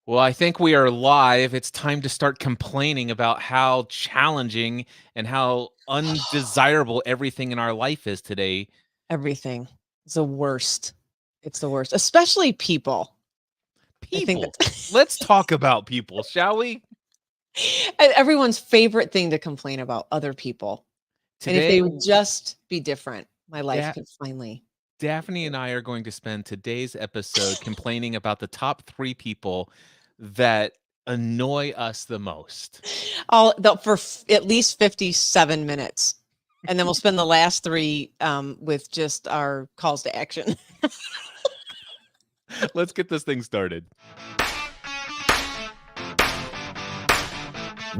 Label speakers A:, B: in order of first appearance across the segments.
A: Well, I think we are live. It's time to start complaining about how challenging and how undesirable everything in our life is today.
B: Everything. It's the worst. It's the worst, especially people. I think
A: People.
B: that's
A: Let's talk about people, shall we?
B: everyone's favorite thing to complain about, other people. And if
A: Today,
B: they would just be different, my life
A: da-
B: could finally.
A: Daphne and I are going to spend today's episode complaining about the top 3 people that annoy us the most.
B: At least 57 minutes. And then we'll spend the last 3 with just our calls to action.
A: Let's get this thing started.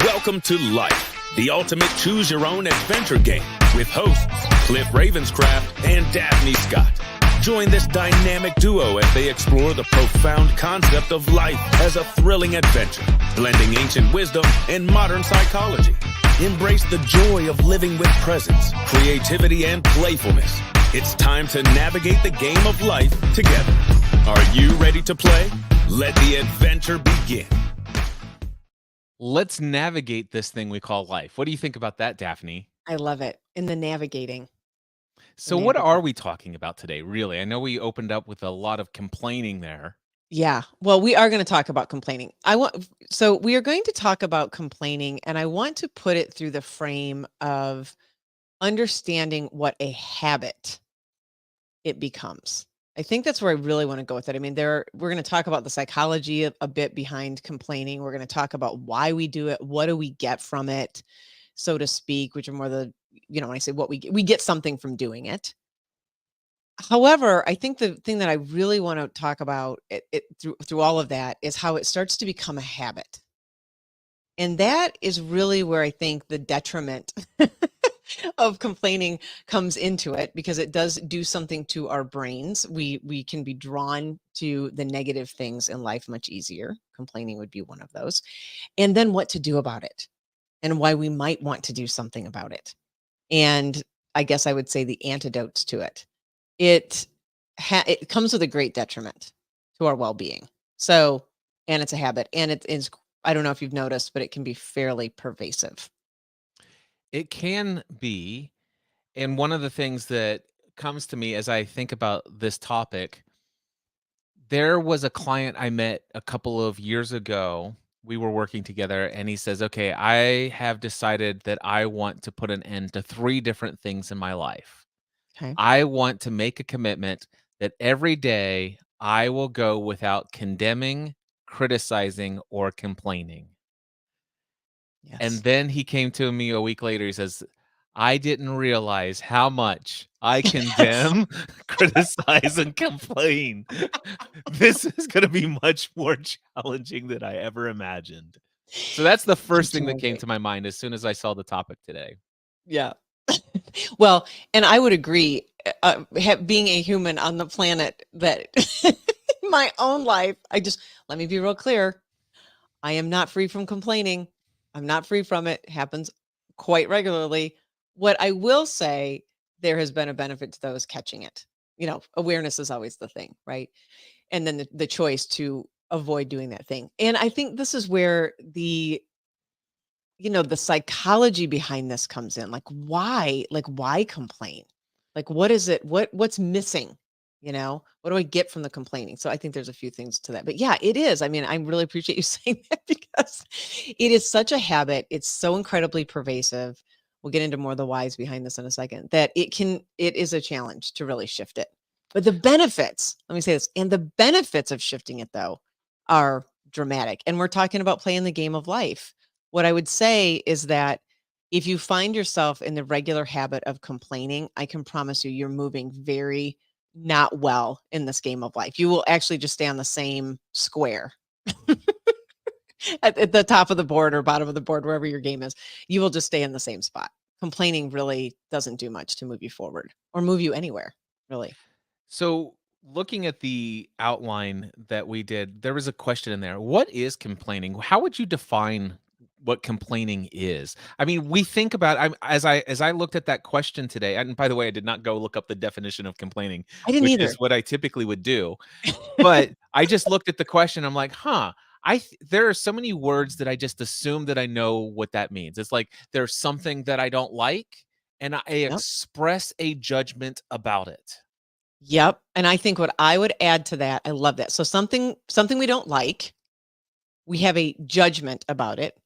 C: Welcome to Life, the ultimate choose-your-own adventure game with hosts Cliff Ravenscraft and Daphne Scott. Join this dynamic duo as they explore the profound concept of life as a thrilling adventure, blending ancient wisdom and modern psychology. Embrace the joy of living with presence, creativity, and playfulness. It's time to navigate the game of life together. Are you ready to play? Let the adventure begin.
A: Let's navigate this thing we call life. What do you think about that, Daphne?
B: I love it. In the navigating.
A: So, what are we talking about today, really? I know we opened up with a lot of complaining there.
B: Yeah. Well, we are going to talk about complaining. So we are going to talk about complaining, and I want to put it through the frame of understanding what a habit it becomes. I think that's where I really want to go with it. I mean, we're going to talk about the psychology a bit behind complaining. We're going to talk about why we do it, what do we get from it, so to speak, which are more when I say what we get something from doing it. However, I think the thing that I really want to talk about through all of that is how it starts to become a habit. And that is really where I think the detriment of complaining comes into it, because it does do something to our brains. We can be drawn to the negative things in life much easier. Complaining would be one of those. And then what to do about it and why we might want to do something about it. And I guess I would say the antidotes to it. It comes with a great detriment to our well-being. So, and it's a habit, and it is, I don't know if you've noticed, but it can be fairly pervasive.
A: It can be. And one of the things that comes to me as I think about this topic, there was a client I met a couple of years ago. We were working together, and he says, "Okay, I have decided that I want to put an end to 3 different things in my life.
B: Okay.
A: I want to make a commitment that every day I will go without condemning, criticizing, or complaining." And
B: Yes.
A: then he came to me a week later, he says, "I didn't realize how much I condemn, criticize, and complain. This is gonna be much more challenging than I ever imagined." So that's the first thing that came
B: Challenging.
A: to my mind as soon as I saw the topic today.
B: Yeah. Well, and I would agree, being a human on the planet, that in my own life, let me be real clear. I am not free from complaining. I'm not free from it. It happens quite regularly. What I will say, there has been a benefit to those catching it. Awareness is always the thing, right? And then the choice to avoid doing that thing. And I think this is where the psychology behind this comes in. Why complain? Like, what is it? What's missing? What do I get from the complaining? So I think there's a few things to that. But yeah, it is. I mean, I really appreciate you saying that, because it is such a habit. It's so incredibly pervasive. We'll get into more of the whys behind this in a second, that it is a challenge to really shift it. But the benefits, let me say this, and the benefits of shifting it, though, are dramatic. And we're talking about playing the game of life. What I would say is that if you find yourself in the regular habit of complaining, I can promise you're moving very not well in this game of life. You will actually just stay on the same square at the top of the board or bottom of the board, wherever your game is. You will just stay in the same spot. Complaining really doesn't do much to move you forward or move you anywhere, really.
A: So, looking at the outline that we did, there was a question in there. What is complaining? How would you define what complaining is? I mean, we think about as I looked at that question today, and by the way, I did not go look up the definition of complaining,
B: I didn't
A: which
B: either.
A: is what I typically would do. But I just looked at the question. I'm like, huh. there are so many words that I just assume that I know what that means. It's like there's something that I don't like, and I
B: Yep.
A: express a judgment about it.
B: Yep. And I think what I would add to that, I love that. So something we don't like, we have a judgment about it,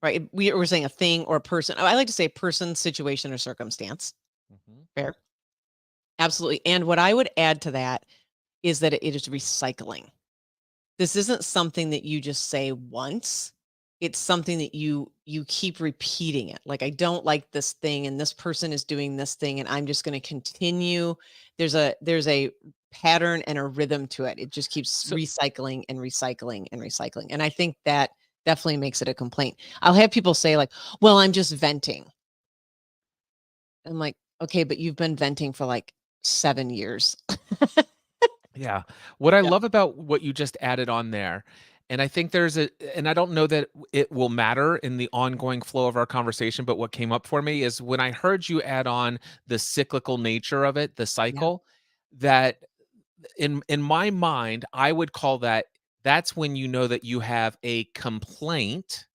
B: right? We're saying a thing or a person. I like to say person, situation, or circumstance.
A: Mhm.
B: Fair. Absolutely. And what I would add to that is that it is recycling. This isn't something that you just say once. It's something that you keep repeating it. Like, I don't like this thing and this person is doing this thing and I'm just going to continue. There's a pattern and a rhythm to it. It just keeps
A: So
B: recycling and recycling and recycling. And I think that definitely makes it a complaint. I'll have people say like, "Well, I'm just venting." I'm like, "Okay, but you've been venting for like 7 years."
A: yeah. What I
B: Yeah.
A: love about what you just added on there, and I think and I don't know that it will matter in the ongoing flow of our conversation, but what came up for me is when I heard you add on the cyclical nature of it, the
B: Yeah.
A: cycle, that in my mind, I would call that's when you know that you have a complaint.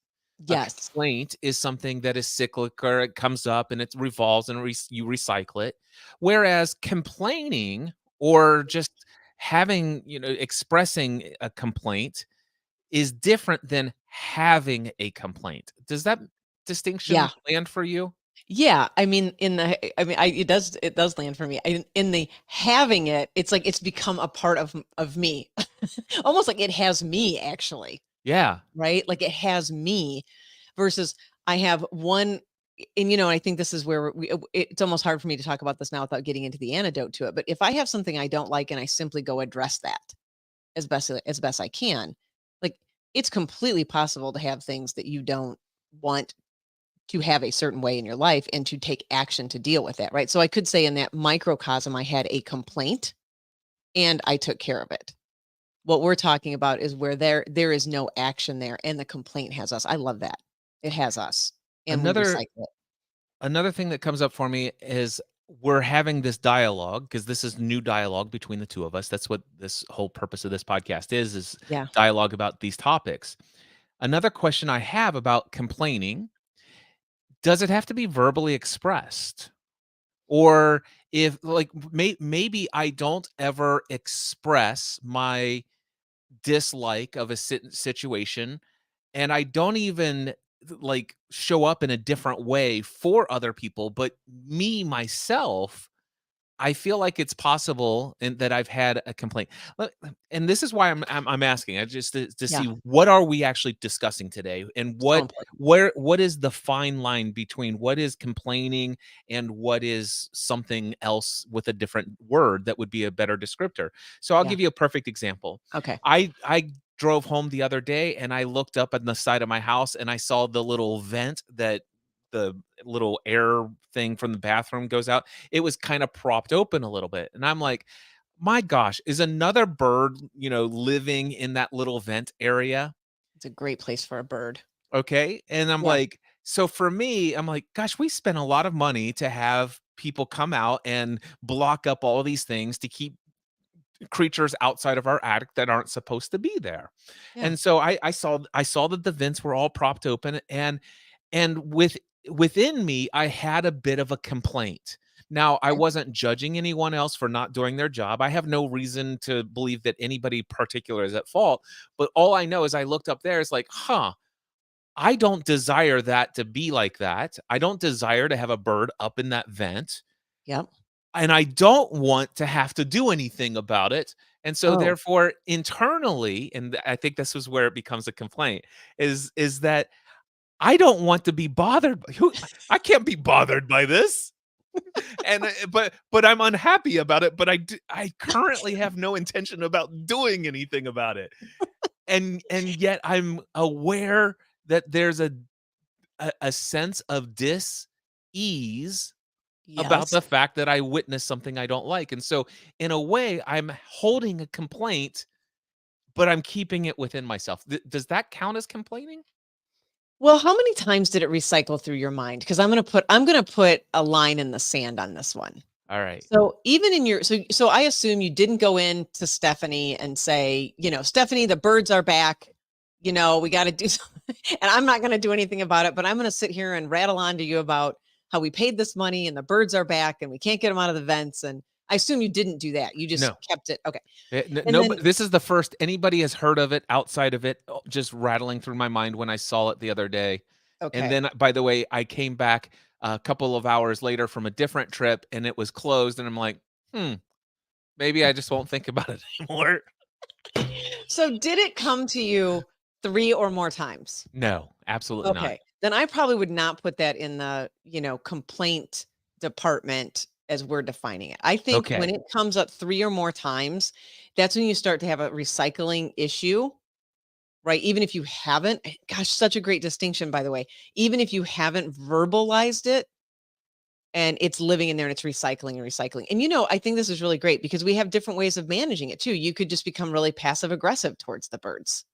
A: A
B: Yes.
A: complaint is something that is cyclic, or it comes up and it revolves and you recycle it. Whereas complaining, or just having, expressing a complaint, is different than having a complaint. Does that distinction
B: Yeah.
A: land for you?
B: Yeah, I mean, it does land for me. In the having it, it's like it's become a part of me. Almost like it has me actually,
A: Yeah.
B: right? Like it has me versus I have one and I think this is where it's almost hard for me to talk about this now without getting into the antidote to it. But if I have something I don't like and I simply go address that as best I can, like it's completely possible to have things that you don't want to have a certain way in your life and to take action to deal with that, right? So I could say in that microcosm, I had a complaint and I took care of it. What we're talking about is where there is no action there and the complaint has us. I love that. It has us and we
A: Another
B: recycle it.
A: Another thing that comes up for me is we're having this dialogue, because this is new dialogue between the two of us. That's what this whole purpose of this podcast is
B: Yeah.
A: dialogue about these topics. Another question I have about complaining, does it have to be verbally expressed? Or if, like, maybe I don't ever express my dislike of a situation, and I don't even, like, show up in a different way for other people, but me, myself, I feel like it's possible and that I've had a complaint. And this is why I'm asking. I just to
B: Yeah.
A: see what are we actually discussing today, and
B: So important.
A: what is the fine line between what is complaining and what is something else with a different word that would be a better descriptor. So I'll
B: Yeah.
A: give you a perfect example.
B: Okay.
A: I drove home the other day and I looked up on the side of my house and I saw the little vent that the little air thing from the bathroom goes out. It was kind of propped open a little bit. And I'm like, my gosh, is another bird, living in that little vent area?
B: It's a great place for a bird.
A: Okay. And I'm
B: Yeah.
A: like, so for me, I'm like, gosh, we spent a lot of money to have people come out and block up all these things to keep creatures outside of our attic that aren't supposed to be there.
B: Yeah.
A: And so I saw that the vents were all propped open, and within me, I had a bit of a complaint. Now, I
B: Okay.
A: wasn't judging anyone else for not doing their job. I have no reason to believe that anybody particular is at fault, but all I know is I looked up there, it's like, "Huh, I don't desire that to be like that. I don't desire to have a bird up in that vent,
B: Yep.
A: and I don't want to have to do anything about it." And so
B: Oh,
A: therefore, internally, and I think this is where it becomes a complaint, is that I don't want to be bothered by who I can't be bothered by this. And but I'm unhappy about it, but I currently have no intention about doing anything about it. And yet I'm aware that there's a sense of dis-ease about
B: yes.
A: the fact that I witnessed something I don't like. And so in a way, I'm holding a complaint, but I'm keeping it within myself. Does that count as complaining?
B: Well, how many times did it recycle through your mind? Because I'm gonna put a line in the sand on this one.
A: All right.
B: So even in your so I assume you didn't go in to Stephanie and say, Stephanie, the birds are back. we got to do something. And I'm not going to do anything about it, but I'm going to sit here and rattle on to you about how we paid this money and the birds are back and we can't get them out of the vents. And I assume you didn't do that. You just
A: No.
B: kept it. Okay. And
A: No,
B: then,
A: but this is the first anybody has heard of it outside of it just rattling through my mind when I saw it the other day. And
B: okay.
A: then, by the way, I came back a couple of hours later from a different trip and it was closed. And I'm like, maybe I just won't think about it anymore.
B: So did it come to you 3 or more times?
A: No, absolutely not.
B: Okay. Then I probably would not put that in the, complaint department as we're defining it. I think when
A: Okay.
B: it comes up 3 or more times, that's when you start to have a recycling issue, right? Even if you haven't, gosh, such a great distinction, by the way. Even if you haven't verbalized it and it's living in there and it's recycling and recycling. And, I think this is really great because we have different ways of managing it too. You could just become really passive aggressive towards the birds.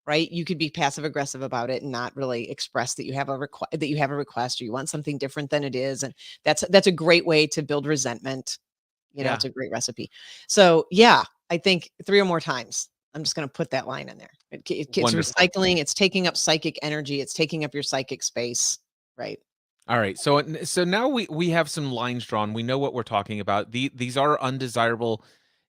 B: Right? You could be passive aggressive about it and not really express that you have a request or you want something different than it is. And that's a great way to build resentment.
A: Yeah.
B: It's a great recipe. So yeah, I think 3 or more times. I'm just going to put that line in there. It's
A: Wonderful.
B: recycling. It's taking up psychic energy. It's taking up your psychic space. Right.
A: All right. So now we have some lines drawn. We know what we're talking about. These are undesirable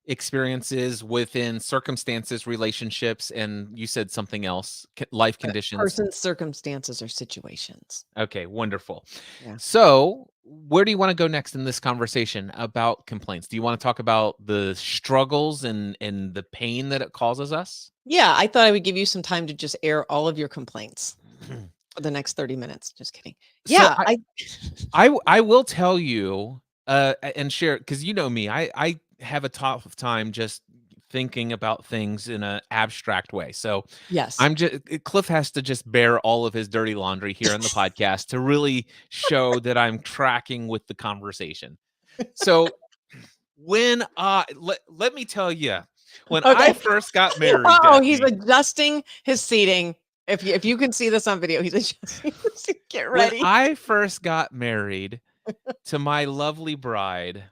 A: experiences within circumstances, relationships, and you said something else, life conditions.
B: Person's circumstances or situations.
A: Okay, wonderful.
B: Yeah.
A: So, where do you want to go next in this conversation about complaints? Do you want to talk about the struggles and the pain that it causes us?
B: Yeah. I thought I would give you some time to just air all of your complaints for the next 30 minutes. Just kidding.
A: So
B: Yeah.
A: I will tell you and share because you know me, I have a tough time just thinking about things in an abstract way. So
B: Yes.
A: I'm just Cliff has to just bear all of his dirty laundry here on the podcast to really show that I'm tracking with the conversation. So when let me tell you, when I
B: Okay.
A: first got married,
B: Oh, he's
A: Daphne,
B: adjusting his seating. If you can see this on video, he's adjusting his seat. Get
A: when
B: ready.
A: I first got married to my lovely bride,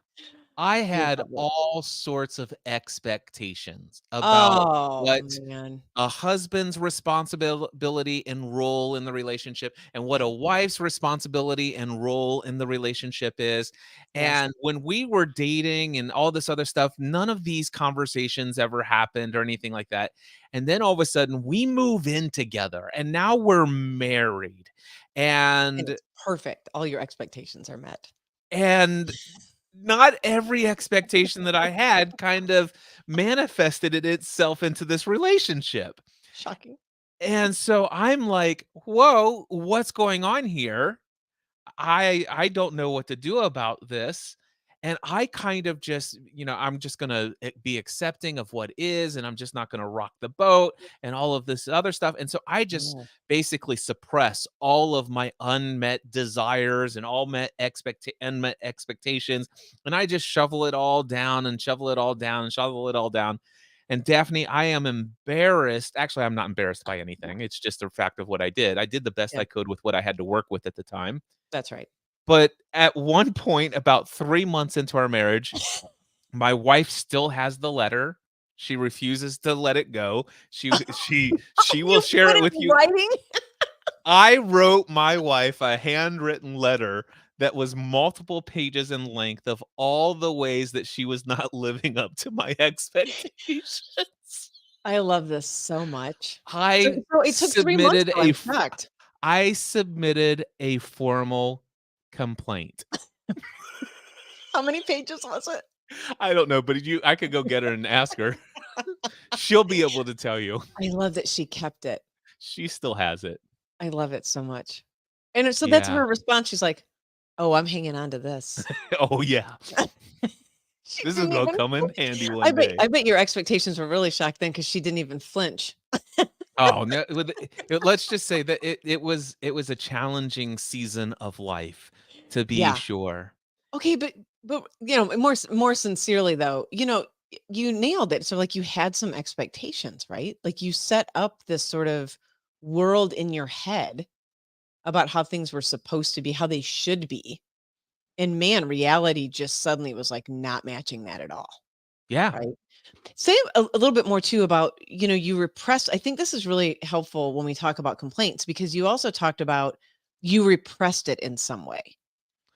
A: I
B: You
A: had
B: love it.
A: all sorts of expectations about
B: Oh,
A: what
B: man.
A: a husband's responsibility and role in the relationship and what a wife's responsibility and role in the relationship is.
B: Yes.
A: And when we were dating and all this other stuff, none of these conversations ever happened or anything like that. And then all of a sudden we move in together and now we're married.
B: And
A: And
B: it's perfect. All your expectations are met.
A: and not every expectation that I had kind of manifested itself into this relationship.
B: Shocking.
A: And so I'm like, "Whoa, what's going on here? I don't know what to do about this." And I kind of just, I'm just going to be accepting of what is and I'm just not going to rock the boat and all of this other stuff. And so I just
B: Yeah.
A: basically suppress all of my unmet desires and all unmet expectations and I just shovel it all down and shovel it all down and shovel it all down. And Daphne, I am embarrassed. Actually, I'm not embarrassed by anything. It's just a fact of what I did. I did the best
B: Yeah,
A: I could with what I had to work with at the time.
B: that's right.
A: But at one point, about 3 months into our marriage, my wife still has the letter. She refuses to let it go. She will
B: You
A: share
B: put
A: it
B: it
A: with
B: in
A: you.
B: writing?
A: I wrote my wife a handwritten letter that was multiple pages in length of all the ways that she was not living up to my expectations.
B: I love this so much. So
A: I
B: so it took 3 months
A: submitted
B: though, I'm shocked.
A: I submitted a formal complaint.
B: How many pages was it?
A: I don't know, but I could go get her and ask her. She'll be able to tell you.
B: I love that she kept it.
A: She still has it.
B: I love it so much. And so that's
A: Yeah.
B: her response. She's like, "Oh, I'm hanging on to this."
A: Oh, yeah.
B: She
A: This is
B: didn't
A: gonna
B: even
A: come in
B: flinch.
A: handy
B: I
A: one
B: bet
A: day.
B: I bet your expectations were really shocked then because she didn't even flinch.
A: Oh, no, let's just say that it was a challenging season of life, to be
B: Yeah.
A: sure.
B: Okay, but more sincerely though, you nailed it. So like you had some expectations, right? Like you set up this sort of world in your head about how things were supposed to be, how they should be. And man, reality just suddenly was like not matching that at all,
A: Yeah.
B: right? Say a little bit more too about, you repressed. I think this is really helpful when we talk about complaints, because you also talked about you repressed it in some way.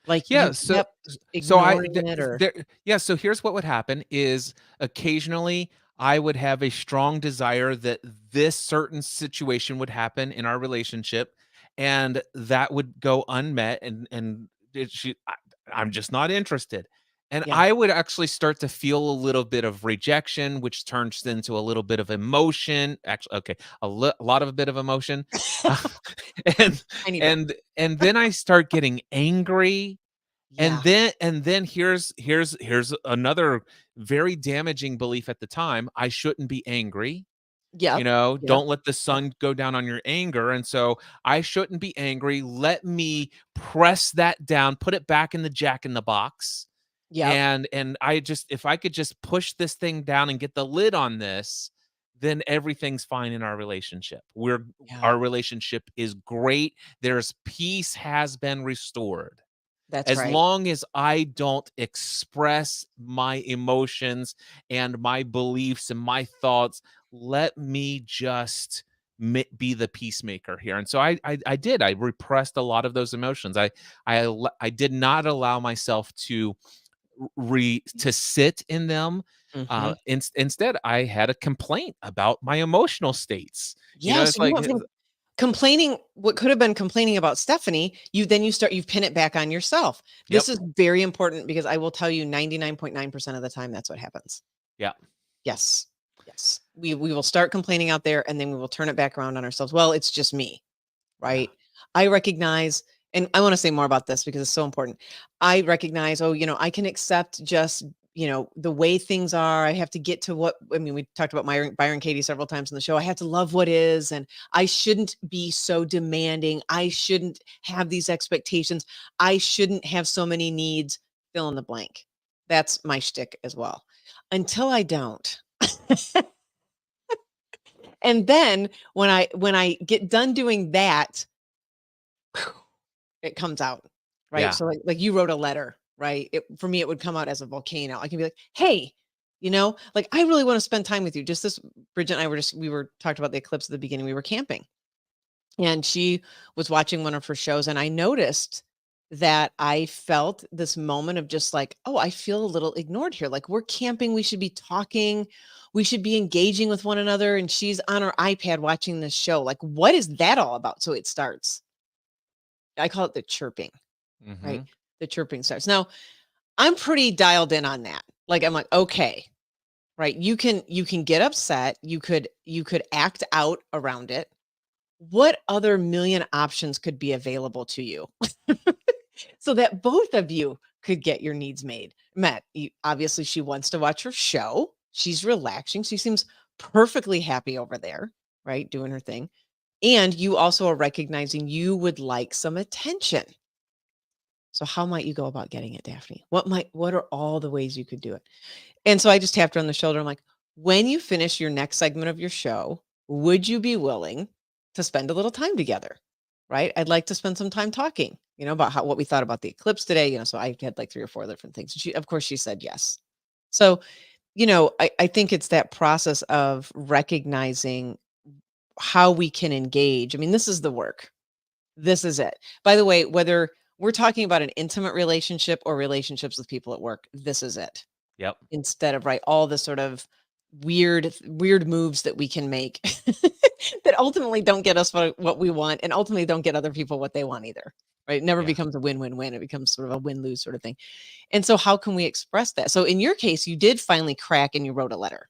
B: Like
A: Yeah,
B: you
A: so
B: kept
A: so I
B: ignoring
A: th
B: it or
A: there yeah, so here's what would happen is occasionally I would have a strong desire that this certain situation would happen in our relationship, and that would go unmet, and it she I'm just not interested. And
B: yeah.
A: I would actually start to feel a little bit of rejection, which turns into a little bit of emotion. Actually, okay, a lot of a bit of emotion. And
B: Tiny bit.
A: and then I start getting angry,
B: Yeah.
A: and then here's another very damaging belief at the time. I shouldn't be angry,
B: Yep. Yep.
A: don't let the
B: Yep.
A: sun go down on your anger, and so I shouldn't be angry. Let me press that down, put it back in the jack in the box,
B: Yep.
A: and I just if I could just push this thing down and get the lid on this, then everything's fine in our relationship.
B: Yeah.
A: Our relationship is great. There's peace has been restored.
B: That's
A: As
B: right.
A: long as I don't express my emotions and my beliefs and my thoughts, let me just be the peacemaker here. And so I did. I repressed a lot of those emotions. I did not allow myself to to sit in them.
B: Mhm.
A: Instead, I had a complaint about my emotional states.
B: Yeah,
A: It's
B: so you
A: like,
B: don't think complaining what could have been complaining about Stephanie, you pin it back on yourself.
A: yep,
B: This is very important because I will tell you 99.9% of the time that's what happens.
A: yeah,
B: Yes. Yes. We will start complaining out there and then we will turn it back around on ourselves. Well, it's just me,
A: yeah,
B: right? I recognize, and I want to say more about this because it's so important. I recognize, oh, I can accept just, the way things are. I have to get to what, I mean, we talked about Byron Katie several times in the show. I have to love what is, and I shouldn't be so demanding. I shouldn't have these expectations. I shouldn't have so many needs, fill in the blank. That's my shtick as well. Until I don't. And then when I get done doing that, it comes out, right?
A: yeah,
B: So like you wrote a letter, right? For me, it would come out as a volcano. I can be like, hey, like I really want to spend time with you. Just this, Bridget and I we were talked about the eclipse at the beginning. We were camping and she was watching one of her shows and I noticed that I felt this moment of just like, oh, I feel a little ignored here. Like we're camping, we should be talking, we should be engaging with one another, and she's on her iPad watching this show. Like what is that all about? So it starts. I call it the chirping, right?
A: hmm,
B: The chirping starts. Now, I'm pretty dialed in on that. Like I'm like, okay, right? You can get upset, you could act out around it. What other million options could be available to you so that both of you could get your needs met? Obviously, she wants to watch her show. She's relaxing. She seems perfectly happy over there, right? Doing her thing. And you also are recognizing you would like some attention. So how might you go about getting it, Daphne? What are all the ways you could do it? And so I just tapped her on the shoulder. I'm like, when you finish your next segment of your show, would you be willing to spend a little time together? Right? I'd like to spend some time talking, about what we thought about the eclipse today. So I had like 3 or 4 different things. Of course, she said yes. So, I think it's that process of recognizing how we can engage. I mean, this is the work. This is it. By the way, whether we're talking about an intimate relationship or relationships with people at work, this is it.
A: yep,
B: Instead of all the sort of weird moves that we can make that ultimately don't get us what we want and ultimately don't get other people what they want either. Right? It never
A: yeah.
B: becomes a win-win-win. It becomes sort of a win-lose sort of thing. And so how can we express that? So in your case, you did finally crack and you wrote a letter.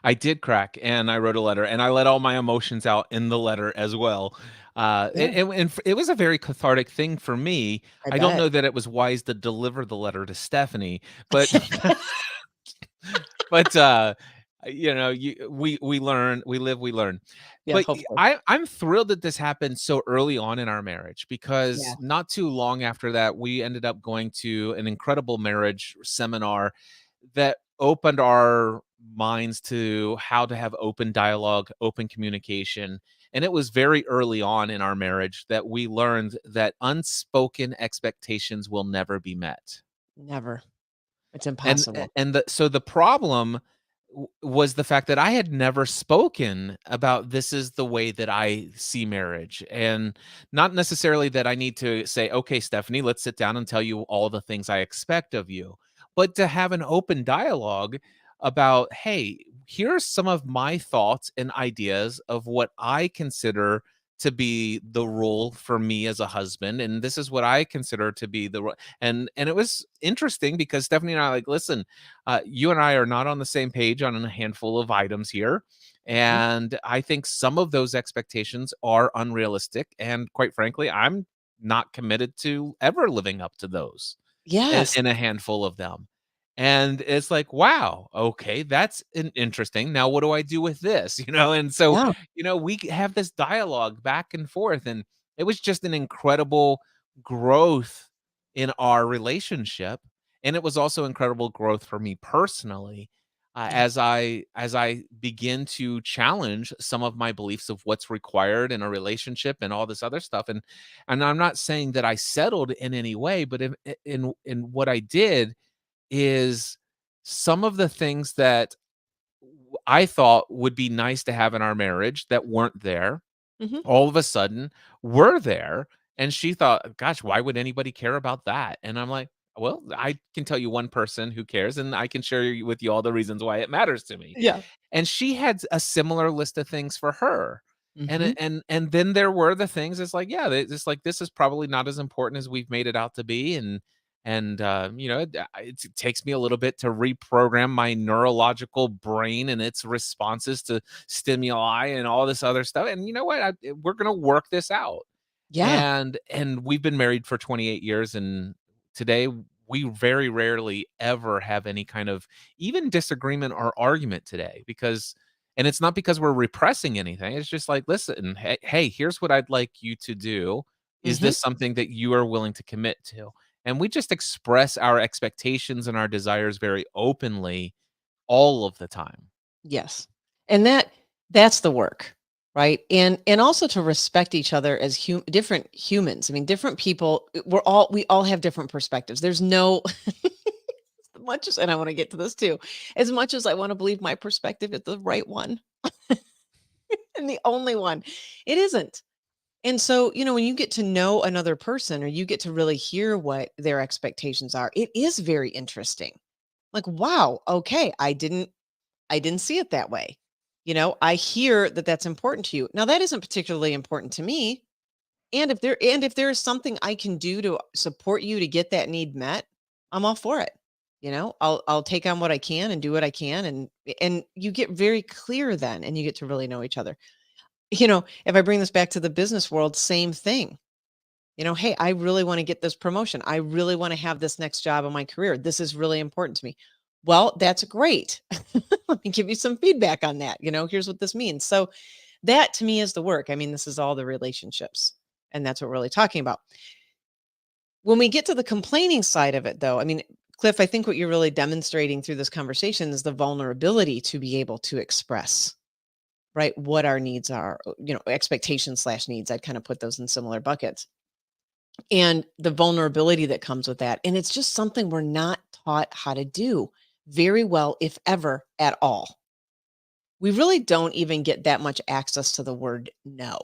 A: I did crack, and I wrote a letter, and I let all my emotions out in the letter as well.
B: Yeah,
A: It was a very cathartic thing for me.
B: I
A: I don't
B: bet.
A: know that it was wise to deliver the letter to Stephanie, but but we learn, we live, we learn.
B: Yeah,
A: But
B: hopefully.
A: I'm thrilled that this happened so early on in our marriage
B: Yeah.
A: because not too long after that, we ended up going to an incredible marriage seminar that opened our minds to how to have open dialogue, open communication. And it was very early on in our marriage that we learned that unspoken expectations will never be met.
B: Never. It's
A: And
B: impossible.
A: so the problem was the fact that I had never spoken about this is the way that I see marriage. And not necessarily that I need to say, okay, Stephanie, let's sit down and tell you all the things I expect of you, but to have an open dialogue about, hey, here's some of my thoughts and ideas of what I consider to be the rule for me as a husband, and this is what I consider to be the and it was interesting because Stephanie and I are like, listen, you and I are not on the same page on a handful of items here.
B: Mhm.
A: And I think some of those expectations are unrealistic. And quite frankly, I'm not committed to ever living up to those
B: Yes.
A: in a handful of them. And it's like, wow, okay, that's interesting. Now, what do I do with this? And so,
B: Yeah.
A: we have this dialogue back and forth. And it was just an incredible growth in our relationship. And it was also incredible growth for me personally,
B: Yeah.
A: as I begin to challenge some of my beliefs of what's required in a relationship and all this other stuff. And I'm not saying that I settled in any way, but in what I did is some of the things that I thought would be nice to have in our marriage that weren't there,
B: Mhm.
A: all of a sudden were there. And she thought, gosh, why would anybody care about that? And I'm like, well, I can tell you one person who cares, and I can share with you all the reasons why it matters to me.
B: Yeah.
A: And she had a similar list of things for her.
B: Mhm.
A: And then there were the things, it's like, yeah, it's like, this is probably not as important as we've made it out to be. It takes me a little bit to reprogram my neurological brain and its responses to stimuli and all this other stuff. And you know what? We're gonna work this out.
B: Yeah.
A: And we've been married for 28 years, and today we very rarely ever have any kind of even disagreement or argument today, because and it's not because we're repressing anything. It's just like, listen, hey, here's what I'd like you to do. Is
B: Mhm.
A: this something that you are willing to commit to? And we just express our expectations and our desires very openly all of the time.
B: Yes. And that's the work, right? And also to respect each other as different humans. I mean, different people, we all have different perspectives. There's no as much as, and I want to get to this too. As much as I want to believe my perspective is the right one and the only one, it isn't. And so, when you get to know another person or you get to really hear what their expectations are, it is very interesting. Like, wow, okay, I didn't see it that way. I hear that that's important to you. Now that isn't particularly important to me. And if there is something I can do to support you to get that need met, I'm all for it. I'll take on what I can and do what I can, and you get very clear then, and you get to really know each other. If I bring this back to the business world, same thing. Hey, I really want to get this promotion. I really want to have this next job in my career. This is really important to me. Well, that's great. Let me give you some feedback on that. Here's what this means. So that to me is the work. I mean, this is all the relationships. And that's what we're really talking about. When we get to the complaining side of it, though, I mean, Cliff, I think what you're really demonstrating through this conversation is the vulnerability to be able to express, right, what our needs are, expectations slash needs. I'd kind of put those in similar buckets, and the vulnerability that comes with that. And it's just something we're not taught how to do very well, if ever at all. We really don't even get that much access to the word no,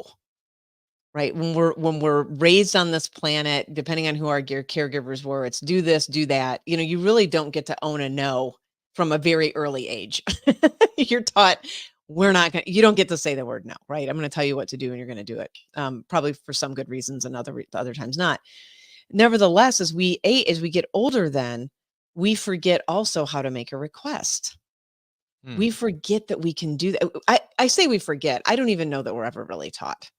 B: right? When we're raised on this planet, depending on who our caregivers were, it's do this, do that. You really don't get to own a no from a very early age. You're taught you don't get to say the word no, right? I'm going to tell you what to do and you're going to do it. Probably for some good reasons and other times not. Nevertheless, as we get older, then we forget also how to make a request.
A: Hmm.
B: We forget that we can do that. I say we forget. I don't even know that we're ever really taught.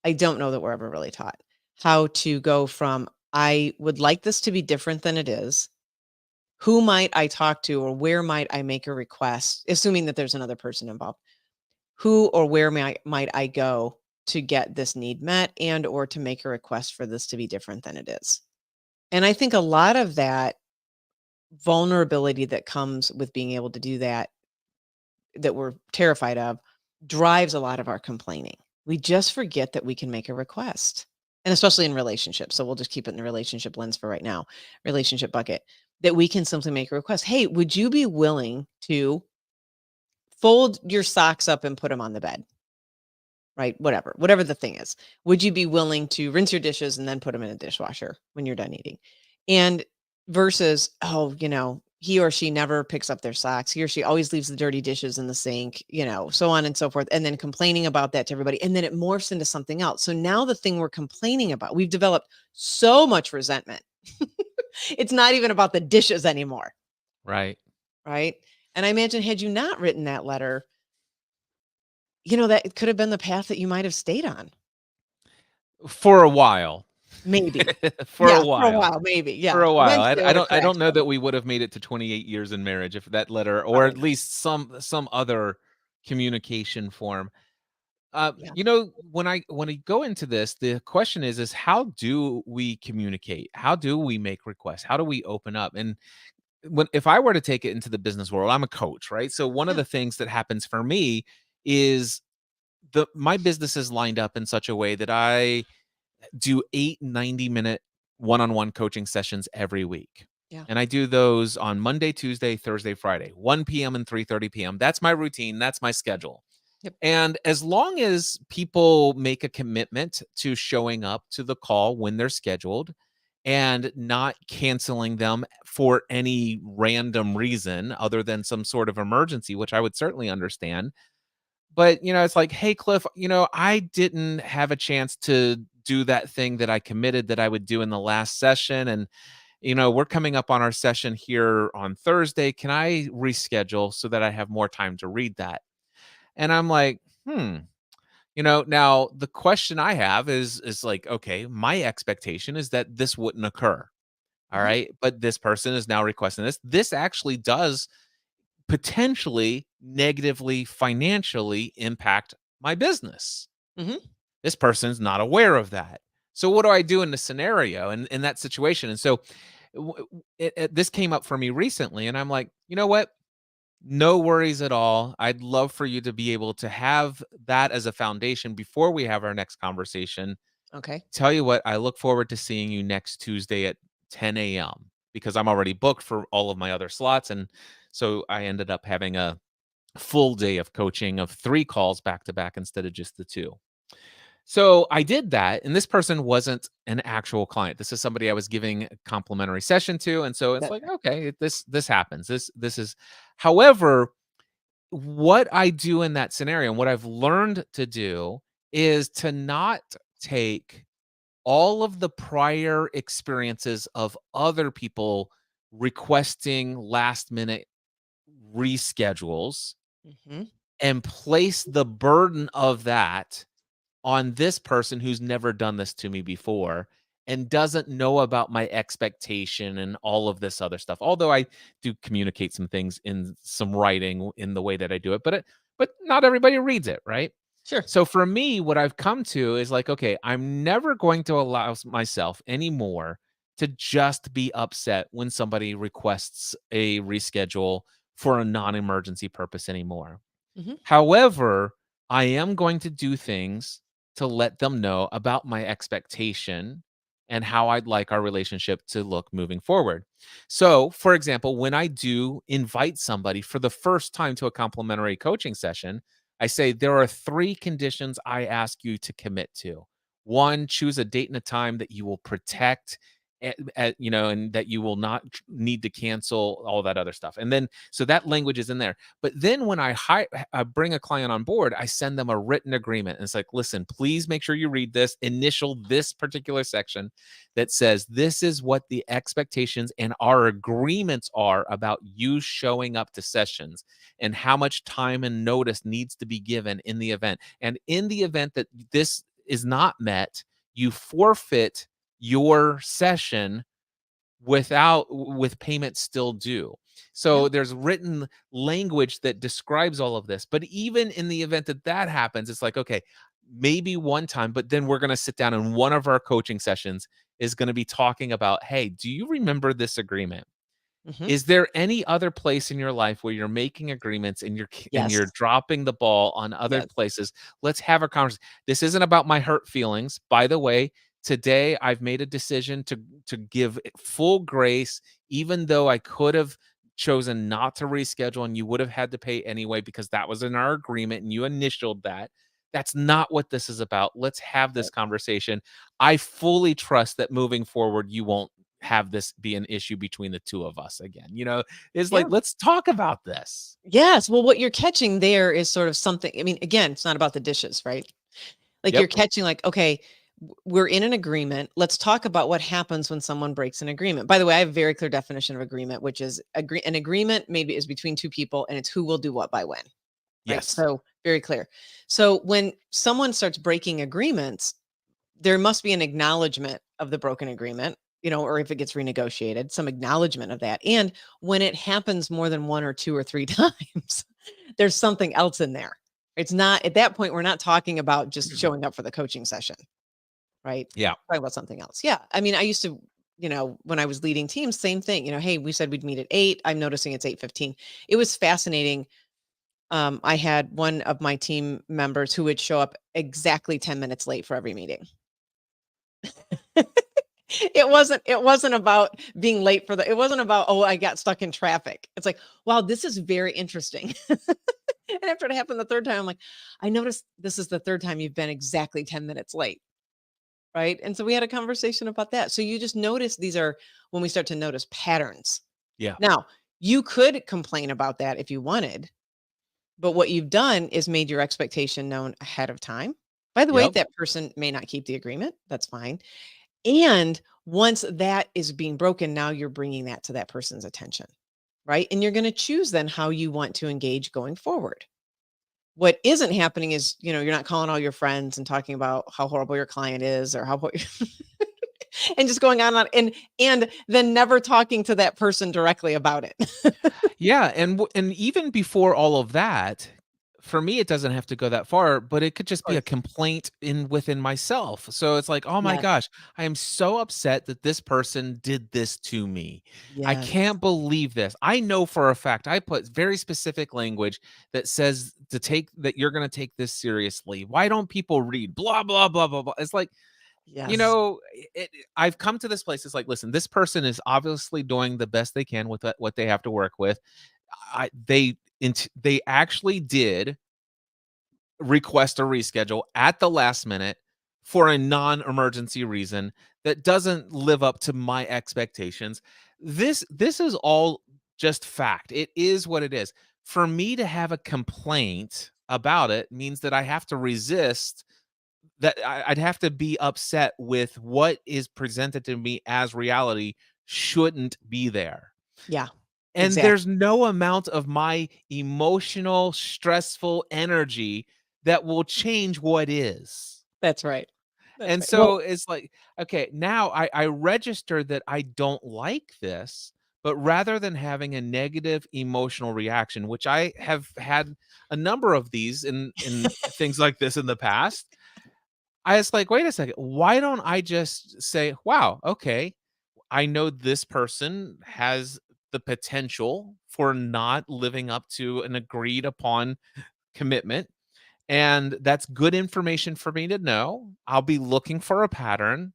B: I don't know that we're ever really taught how to go from, I would like this to be different than it is. Who might I talk to, or where might I make a request, assuming that there's another person involved? Who or where might I go to get this need met, and or to make a request for this to be different than it is? And I think a lot of that vulnerability that comes with being able to do that we're terrified of, drives a lot of our complaining. We just forget that we can make a request. And especially in relationships. So we'll just keep it in the relationship lens for right now, relationship bucket, that we can simply make a request. Hey, would you be willing to fold your socks up and put them on the bed, right? Whatever the thing is. Would you be willing to rinse your dishes and then put them in a dishwasher when you're done eating? And versus, oh, he or she never picks up their socks. He or she always leaves the dirty dishes in the sink, so on and so forth. And then complaining about that to everybody. And then it morphs into something else. So now the thing we're complaining about, we've developed so much resentment. It's not even about the dishes anymore.
A: Right.
B: Right. And I imagine had you not written that letter, that it could have been the path that you might have stayed on.
A: For a while.
B: Maybe.
A: For a
B: For a
A: while.
B: while, maybe. Yeah.
A: For a while.
B: Eventually it
A: I
B: would have
A: don't know
B: cracked
A: that
B: open.
A: we would have made it to 28 years in marriage if that letter, or
B: Probably
A: at
B: not.
A: least some other communication form.
B: Yeah.
A: When I go into this, the question is how do we communicate? How do we make requests? How do we open up? And if I were to take it into the business world, I'm a coach, right? So one of
B: Yeah.
A: the things that happens for me is my business is lined up in such a way that I do 8 90-minute one-on-one coaching sessions every week.
B: Yeah.
A: And I do those on Monday, Tuesday, Thursday, Friday, 1 p.m. and 3:30 p.m. That's my routine. That's my schedule.
B: Yep.
A: And as long as people make a commitment to showing up to the call when they're scheduled and not canceling them for any random reason other than some sort of emergency, which I would certainly understand. But, it's like, hey, Cliff, I didn't have a chance to do that thing that I committed that I would do in the last session. And, we're coming up on our session here on Thursday. Can I reschedule so that I have more time to read that? And I'm like, now the question I have is like, okay, my expectation is that this wouldn't occur. All
B: Mhm.
A: right. But this person is now requesting this. This actually does potentially negatively financially impact my business.
B: Mhm.
A: This person's not aware of that. So what do I do in the scenario and in that situation? And so this came up for me recently, and I'm like, you know what? No worries at all. I'd love for you to be able to have that as a foundation before we have our next conversation.
B: Okay.
A: Tell you what, I look forward to seeing you next Tuesday at 10 a.m. because I'm already booked for all of my other slots. And so I ended up having a full day of coaching of 3 calls back to back instead of just the 2. So I did that, and this person wasn't an actual client. This is somebody I was giving a complimentary session to, and so it's
B: That's
A: like,
B: right.
A: okay, this happens. This is however, what I do in that scenario and what I've learned to do is to not take all of the prior experiences of other people requesting last minute reschedules
B: Mhm.
A: and place the burden of that on this person who's never done this to me before and doesn't know about my expectation and all of this other stuff. Although I do communicate some things in some writing in the way that I do it, but not everybody reads it, right?
B: Sure.
A: So for me, what I've come to is like, okay, I'm never going to allow myself anymore to just be upset when somebody requests a reschedule for a non-emergency purpose anymore.
B: Mhm.
A: However, I am going to do things to let them know about my expectation and how I'd like our relationship to look moving forward. So, for example, when I do invite somebody for the first time to a complimentary coaching session, I say there are 3 conditions I ask you to commit to. 1, choose a date and a time that you will protect and that you will not need to cancel all that other stuff. And then so that language is in there. But then when I bring a client on board, I send them a written agreement. And it's like, listen, please make sure you read this, initial this particular section that says this is what the expectations and our agreements are about you showing up to sessions and how much time and notice needs to be given in the event. And in the event that this is not met, you forfeit your session with payment still due.
B: Yeah.
A: So there's written language that describes all of this. But even in the event that that happens, it's like, okay, maybe one time, but then we're going to sit down and one of our coaching sessions is going to be talking about, hey, do you remember this agreement?
B: Mhm.
A: Is there any other place in your life where you're making agreements and
B: Yes.
A: you're dropping the ball on other
B: Yes.
A: places? Let's have a conversation. This isn't about my hurt feelings. By the way, today I've made a decision to give it full grace, even though I could have chosen not to reschedule and you would have had to pay anyway because that was in our agreement and you initialed that. That's not what this is about. Let's have this
B: Right.
A: conversation. I fully trust that moving forward, you won't have this be an issue between the two of us again. It's like,
B: Yeah.
A: let's talk about this.
B: Yes. Well, what you're catching there is sort of something. I mean, again, it's not about the dishes, right? Like you're
A: Yep.
B: catching, like, okay, we're in an agreement. Let's talk about what happens when someone breaks an agreement. By the way, I have a very clear definition of agreement, which is an agreement maybe is between two people and it's who will do what by when. Right.
A: Yes.
B: So very clear. So when someone starts breaking agreements, there must be an acknowledgement of the broken agreement, or if it gets renegotiated, some acknowledgement of that. And when it happens more than one or two or three times, there's something else in there. It's not at that point, we're not talking about just showing up for the coaching session, right?
A: Yeah.
B: Talking about something else. Yeah. I mean, I used to, when I was leading teams, same thing, hey, we said we'd meet at 8. I'm noticing it's 8:15. It was fascinating. I had one of my team members who would show up exactly 10 minutes late for every meeting. It wasn't about being late it wasn't about, oh, I got stuck in traffic. It's like, wow, this is very interesting. And after it happened the third time, I'm like, I noticed this is the third time you've been exactly 10 minutes late. Right. And so we had a conversation about that. So you just notice these are when we start to notice patterns.
A: Yeah.
B: Now, you could complain about that if you wanted, but what you've done is made your expectation known ahead of time. By the way,
A: Yep.
B: that person may not keep the agreement. That's fine. And once that is being broken, now you're bringing that to that person's attention, right? And you're going to choose then how you want to engage going forward. What isn't happening is, you're not calling all your friends and talking about how horrible your client is or and just going on and then never talking to that person directly about it.
A: Yeah, and even before all of that, for me, it doesn't have to go that far, but it could
B: Of
A: just be a
B: course.
A: complaint within myself. So it's like, "Oh my
B: Yes.
A: gosh, I am so upset that this person did this to me. I
B: Yes.
A: can't believe this." I know for a fact I put very specific language that says that you're gonna take this seriously. Why don't people read? Blah, blah, blah, blah, blah. It's like, you
B: Yes.
A: know, I've come to this place. It's like, listen, this person is obviously doing the best they can with what they have to work with. They actually did request a reschedule at the last minute for a non-emergency reason that doesn't live up to my expectations. This is all just fact. It is what it is. For me to have a complaint about it means that I have to resist that I'd have to be upset with what is presented to me as reality shouldn't be there.
B: Yeah.
A: And
B: Exactly.
A: there's no amount of my emotional, stressful energy that will change what is.
B: That's right. That's
A: And
B: right. Well,
A: so it's like, okay, now I register that I don't like this, but rather than having a negative emotional reaction, which I have had a number of these in things like this in the past, I was like, wait a second, why don't I just say, wow, okay, I know this person has the potential for not living up to an agreed upon commitment. And that's good information for me to know. I'll be looking for a pattern.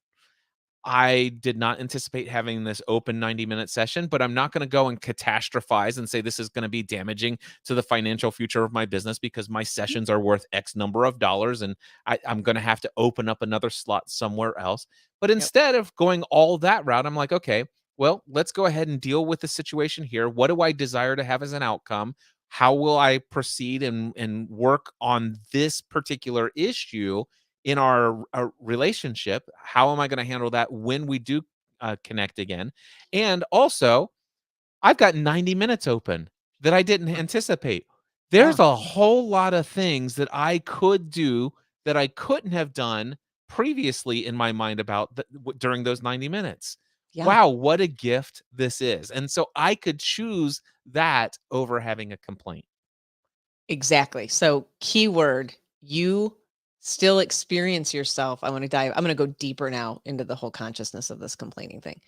A: I did not anticipate having this open 90-minute session, but I'm not going to go and catastrophize and say this is going to be damaging to the financial future of my business because my sessions are worth X number of dollars and I'm going to have to open up another slot somewhere else. But
B: yep.
A: instead of going all that route, I'm like, okay, well, let's go ahead and deal with the situation here. What do I desire to have as an outcome? How will I proceed and work on this particular issue in our relationship? How am I going to handle that when we do connect again? And also, I've got 90 minutes open that I didn't anticipate.
B: Yeah.
A: There's a whole lot of things that I could do that I couldn't have done previously in my mind about during those 90 minutes.
B: Yeah.
A: Wow, what a gift this is. And so I could choose that over having a complaint.
B: Exactly. So, keyword, you still experience yourself. I'm going to go deeper now into the whole consciousness of this complaining thing.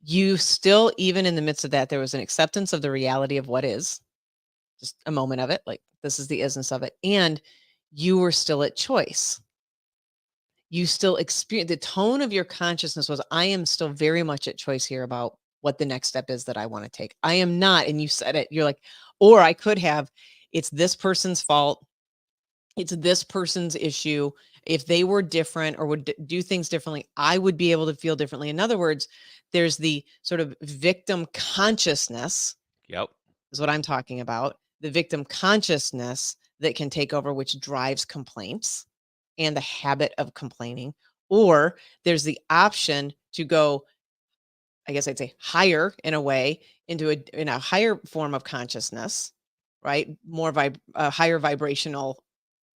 B: You still, even in the midst of that, there was an acceptance of the reality of what is, just a moment of it. Like, this is the isness of it. And you were still at choice. You still experience the tone of your consciousness was, I am still very much at choice here about what the next step is that I want to take. I am not, and you said it, you're like, or I could have, it's this person's fault. It's this person's issue. If they were different or would do things differently, I would be able to feel differently. In other words, there's the sort of victim consciousness,
A: Yep.
B: is what I'm talking about. The victim consciousness that can take over, which drives complaints and the habit of complaining. Or there's the option to go, I guess I'd say higher in a way, into in a higher form of consciousness, right? More higher vibrational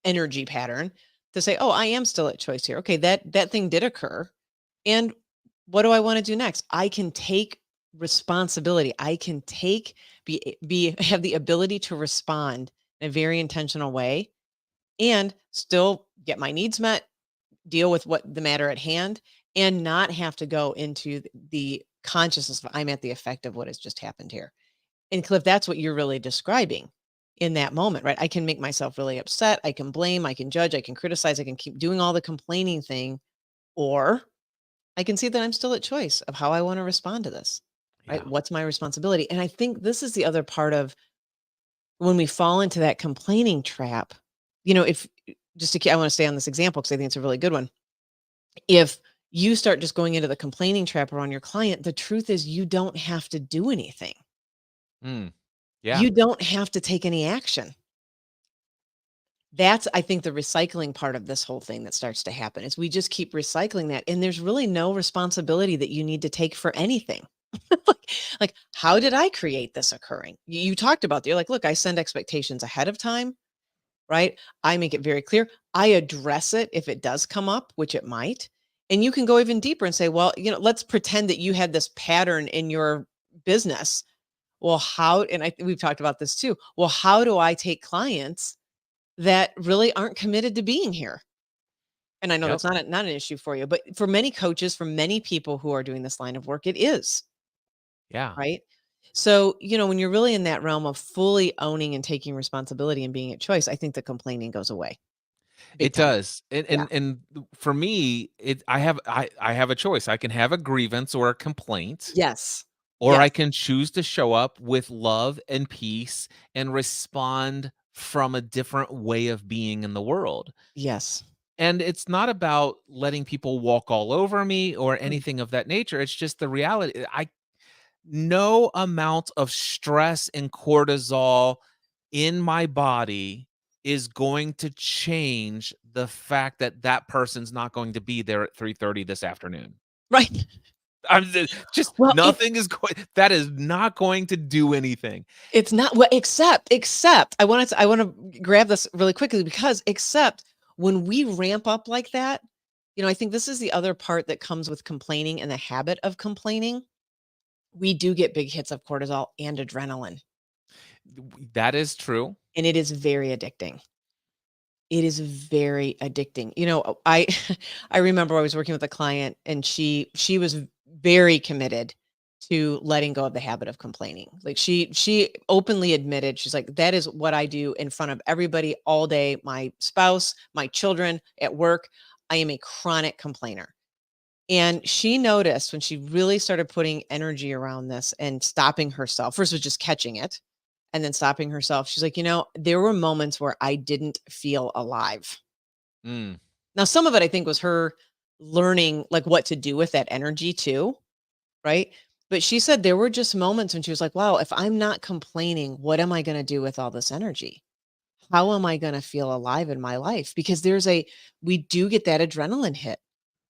B: energy pattern, to say, oh, I am still at choice here. Okay, that thing did occur. And what do I want to do next? I can take responsibility. I can have the ability to respond in a very intentional way and still get my needs met, deal with what the matter at hand, and not have to go into the consciousness of I'm at the effect of what has just happened here. And Cliff, that's what you're really describing in that moment, right? I can make myself really upset. I can blame, I can judge, I can criticize, I can keep doing all the complaining thing, or I can see that I'm still at choice of how I want to respond to this, right?
A: Yeah.
B: What's my responsibility? And I think this is the other part of when we fall into that complaining trap. If I want to stay on this example because I think it's a really good one. If you start just going into the complaining trap around your client, the truth is you don't have to do anything.
A: Mm. Yeah.
B: You don't have to take any action. That's, I think, the recycling part of this whole thing that starts to happen is we just keep recycling that. And there's really no responsibility that you need to take for anything. like, how did I create this occurring? You talked about that. You're like, look, I send expectations ahead of time, right? I make it very clear. I address it if it does come up, which it might. And you can go even deeper and say, well, let's pretend that you had this pattern in your business. Well, we've talked about this too. Well, how do I take clients that really aren't committed to being here? And I know
A: Yep.
B: that's not an issue for you, but for many coaches, for many people who are doing this line of work, it is,
A: Yeah.
B: right? So, when you're really in that realm of fully owning and taking responsibility and being at choice, I think the complaining goes away big
A: It
B: time.
A: does. And
B: Yeah.
A: for me, I have a choice. I can have a grievance or a complaint,
B: Yes.
A: or I
B: Yes.
A: can choose to show up with love and peace and respond from a different way of being in the world.
B: Yes.
A: And it's not about letting people walk all over me or
B: Mm.
A: anything of that nature. It's just the reality. No amount of stress and cortisol in my body is going to change the fact that that person's not going to be there at 3:30 this afternoon.
B: Right.
A: Just
B: Well,
A: nothing is going that is not going to do anything.
B: it's not well, except I want to grab this really quickly because except when we ramp up like that, I think this is the other part that comes with complaining and the habit of complaining. We do get big hits of cortisol and adrenaline,
A: That is true.
B: and it is very addicting. It is very addicting. I I remember I was working with a client and she was very committed to letting go of the habit of complaining. Like she openly admitted, she's like, that is what I do in front of everybody all day, my spouse, my children, at work. I am a chronic complainer. And she noticed when she really started putting energy around this and stopping herself, first was just catching it and then stopping herself. She's like, there were moments where I didn't feel alive.
A: Mm,
B: Now, some of it I think was her learning like what to do with that energy too, right? But she said there were just moments when she was like, wow, if I'm not complaining, what am I going to do with all this energy? How am I going to feel alive in my life? Because we do get that adrenaline hit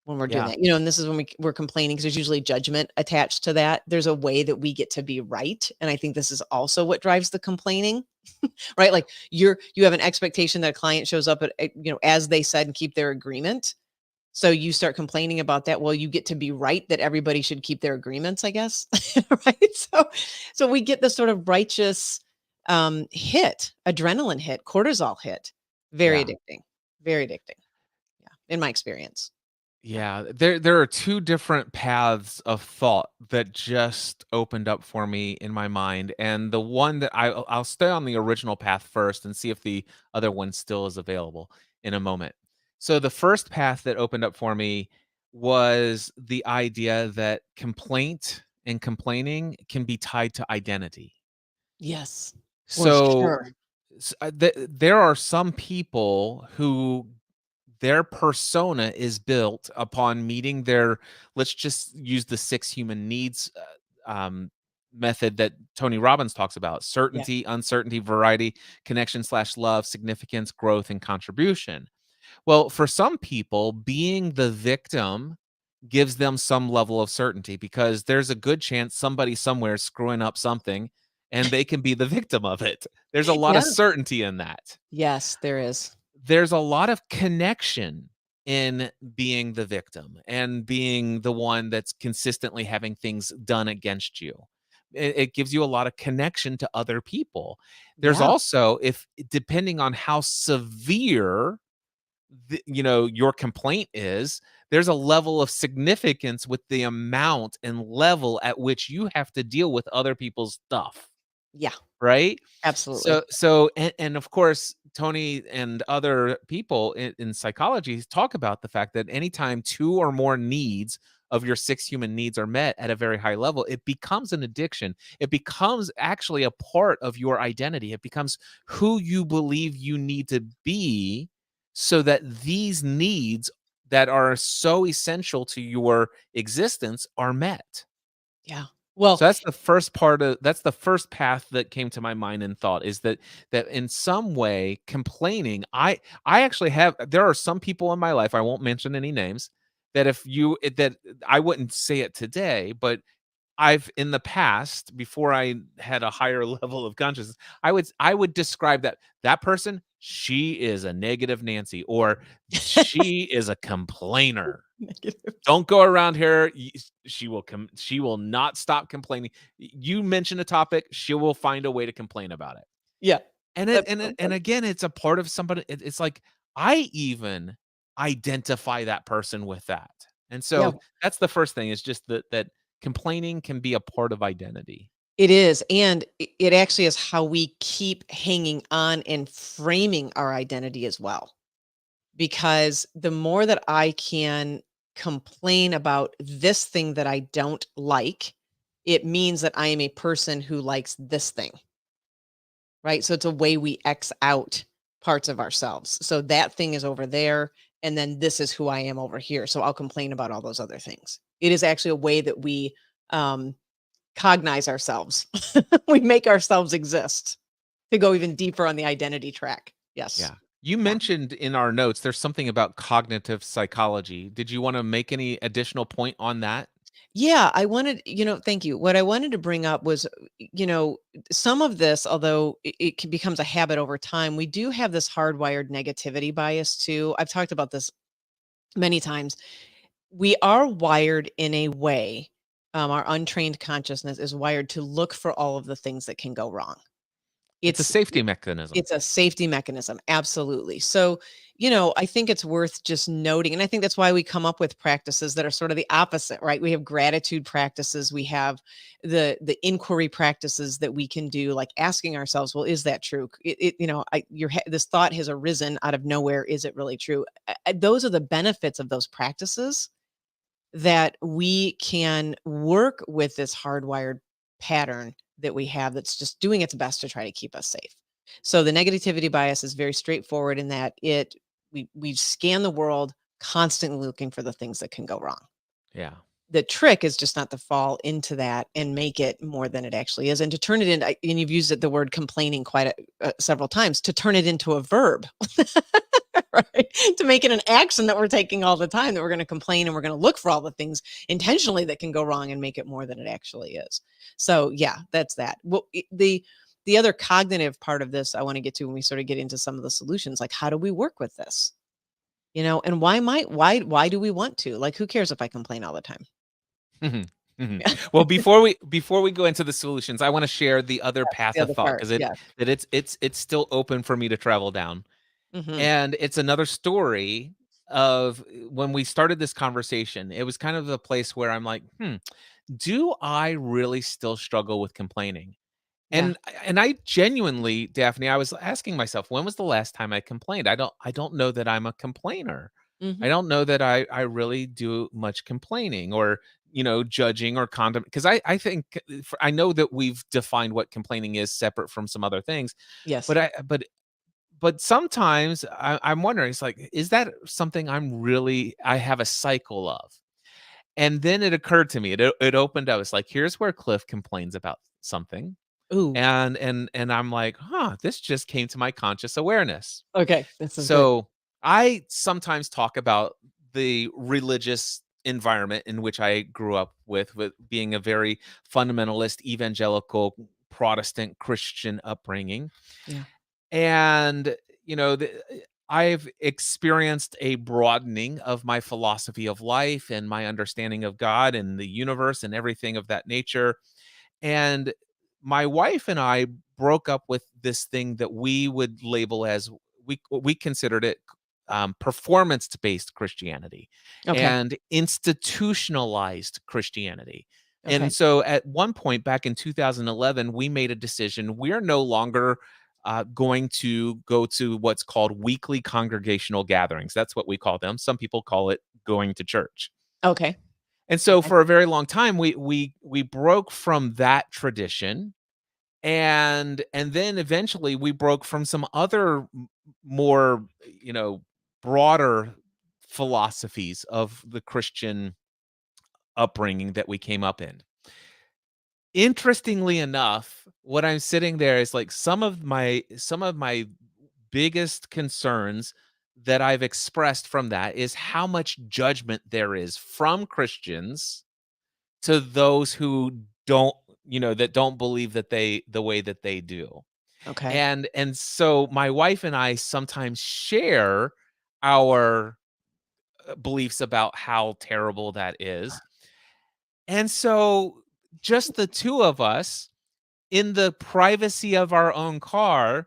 B: when we're doing
A: yeah.
B: that, and this is when we're complaining because there's usually judgment attached to that. There's a way that we get to be right. And I think this is also what drives the complaining, right? Like you have an expectation that a client shows up as they said and keep their agreement. So you start complaining about that. Well, you get to be right that everybody should keep their agreements, I guess. Right. So we get this sort of righteous hit, adrenaline hit, cortisol hit. Very
A: Yeah.
B: addicting. Very addicting. Yeah. In my experience.
A: Yeah, there are 2 different paths of thought that just opened up for me in my mind, and the one that I'll stay on the original path first and see if the other one still is available in a moment. So the first path that opened up for me was the idea that complaint and complaining can be tied to identity.
B: Yes, for
A: So
B: sure.
A: there are some people who their persona is built upon meeting their, let's just use the 6 human needs method that Tony Robbins talks about:
B: Yeah.
A: certainty, uncertainty, variety, connection slash love, significance, growth, and contribution. Well, for some people, being the victim gives them some level of certainty because there's a good chance somebody somewhere is screwing up something and they can be the victim of it. There's a lot of
B: Yeah.
A: certainty in that.
B: Yes, there is.
A: There's a lot of connection in being the victim and being the one that's consistently having things done against you. It gives you a lot of connection to other people. There's
B: Yeah.
A: also, if depending on how severe your complaint is, there's a level of significance with the amount and level at which you have to deal with other people's stuff,
B: Yeah,
A: right?
B: absolutely.
A: So of course, Tony and other people in psychology talk about the fact that anytime 2 or more needs of your 6 human needs are met at a very high level, it becomes an addiction. It becomes actually a part of your identity. It becomes who you believe you need to be so that these needs that are so essential to your existence are met.
B: Yeah. Well,
A: So that's the first path that came to my mind and thought is that in some way complaining, I actually have, there are some people in my life, I won't mention any names, that that I wouldn't say it today, but I've in the past, before I had a higher level of consciousness, I would describe that person, she is a negative Nancy, or she is a complainer.
B: negative.
A: Don't go around here. She will not stop complaining. You mention a topic, she will find a way to complain about it.
B: Yeah,
A: And it
B: that's
A: and
B: so
A: it, and
B: funny.
A: again, it's a part of somebody. It's like I even identify that person with that. And
B: Yeah,
A: so that's the first thing, is just that complaining can be a part of identity.
B: it is, and it actually is how we keep hanging on and framing our identity as well. Because the more that I can complain about this thing that I don't like, it means that I am a person who likes this thing, right? So it's a way we X out parts of ourselves. So that thing is over there, and then this is who I am over here. So I'll complain about all those other things. It is actually a way that we um, cognize ourselves. We make ourselves exist to go even deeper on the identity track. Yes.
A: Yeah. You
B: Yeah.
A: mentioned in our notes there's something about cognitive psychology. Did you want to make any additional point on that?
B: Yeah, I wanted, thank you. What I wanted to bring up was, some of this, although becomes a habit over time, we do have this hardwired negativity bias too. I've talked about this many times. We are wired in a way, our untrained consciousness is wired to look for all of the things that can go wrong.
A: It's a
B: It's
A: safety mechanism.
B: it's a safety mechanism, absolutely. So, I think it's worth just noting, and I think that's why we come up with practices that are sort of the opposite, right? We have gratitude practices, we have the inquiry practices that we can do, like asking ourselves, "Well, is that true? This thought has arisen out of nowhere. Is it really true?" Those are the benefits of those practices that we can work with this hardwired pattern that we have that's just doing its best to try to keep us safe. So the negativity bias is very straightforward in that we scan the world constantly looking for the things that can go wrong.
A: Yeah.
B: The trick is just not to fall into that and make it more than it actually is, and to turn it into, and you've used the word complaining quite several times, to turn it into a verb. Right? To make it an action that we're taking all the time, that we're going to complain and we're going to look for all the things intentionally that can go wrong and make it more than it actually is. So yeah, that's that. Well, the other cognitive part of this I want to get to when we sort of get into some of the solutions, like how do we work with this? And why do we want to? Like, who cares if I complain all the time?
A: Mhm, mhm. Well, before we go into the solutions, I wanna share the other
B: That's
A: path
B: the
A: of
B: other
A: thought,
B: part.
A: because
B: Yeah.
A: it's still open for me to travel down.
B: Hmm.
A: And it's another story of when we started this conversation, it was kind of the place where I'm like, do I really still struggle with complaining?
B: Yeah.
A: And I genuinely, Daphne, I was asking myself, when was the last time I complained? I don't know that I'm a complainer. I
B: Hmm.
A: don't know that I really do much complaining, or judging or condemn, because I think I know that we've defined what complaining is separate from some other things,
B: Yes.
A: but but sometimes I'm wondering, it's like, is that something I have a cycle of? And then it occurred to me, it opened up. It's like, here's where Cliff complains about something.
B: Ooh.
A: And I'm like, huh, this just came to my conscious awareness.
B: Okay. This is good.
A: So I sometimes talk about the religious environment in which I grew up with being a very fundamentalist, evangelical, Protestant Christian upbringing.
B: Yeah.
A: And, I've experienced a broadening of my philosophy of life and my understanding of God and the universe and everything of that nature. And my wife and I broke up with this thing that we would label as, we considered it performance-based Christianity
B: Okay.
A: and institutionalized Christianity.
B: Okay.
A: And so at one point back in 2011, we made a decision. We're no longer going to go to what's called weekly congregational gatherings. That's what we call them. Some people call it going to church.
B: Okay.
A: And so
B: Okay.
A: for a very long time, we broke from that tradition, and then eventually we broke from some other more, broader philosophies of the Christian upbringing that we came up in. Interestingly enough, what I'm sitting there is like, some of my biggest concerns that I've expressed from that is how much judgment there is from Christians to those who don't, that don't believe that the way that they do.
B: Okay.
A: And so my wife and I sometimes share our beliefs about how terrible that is. And so just the two of us in the privacy of our own car,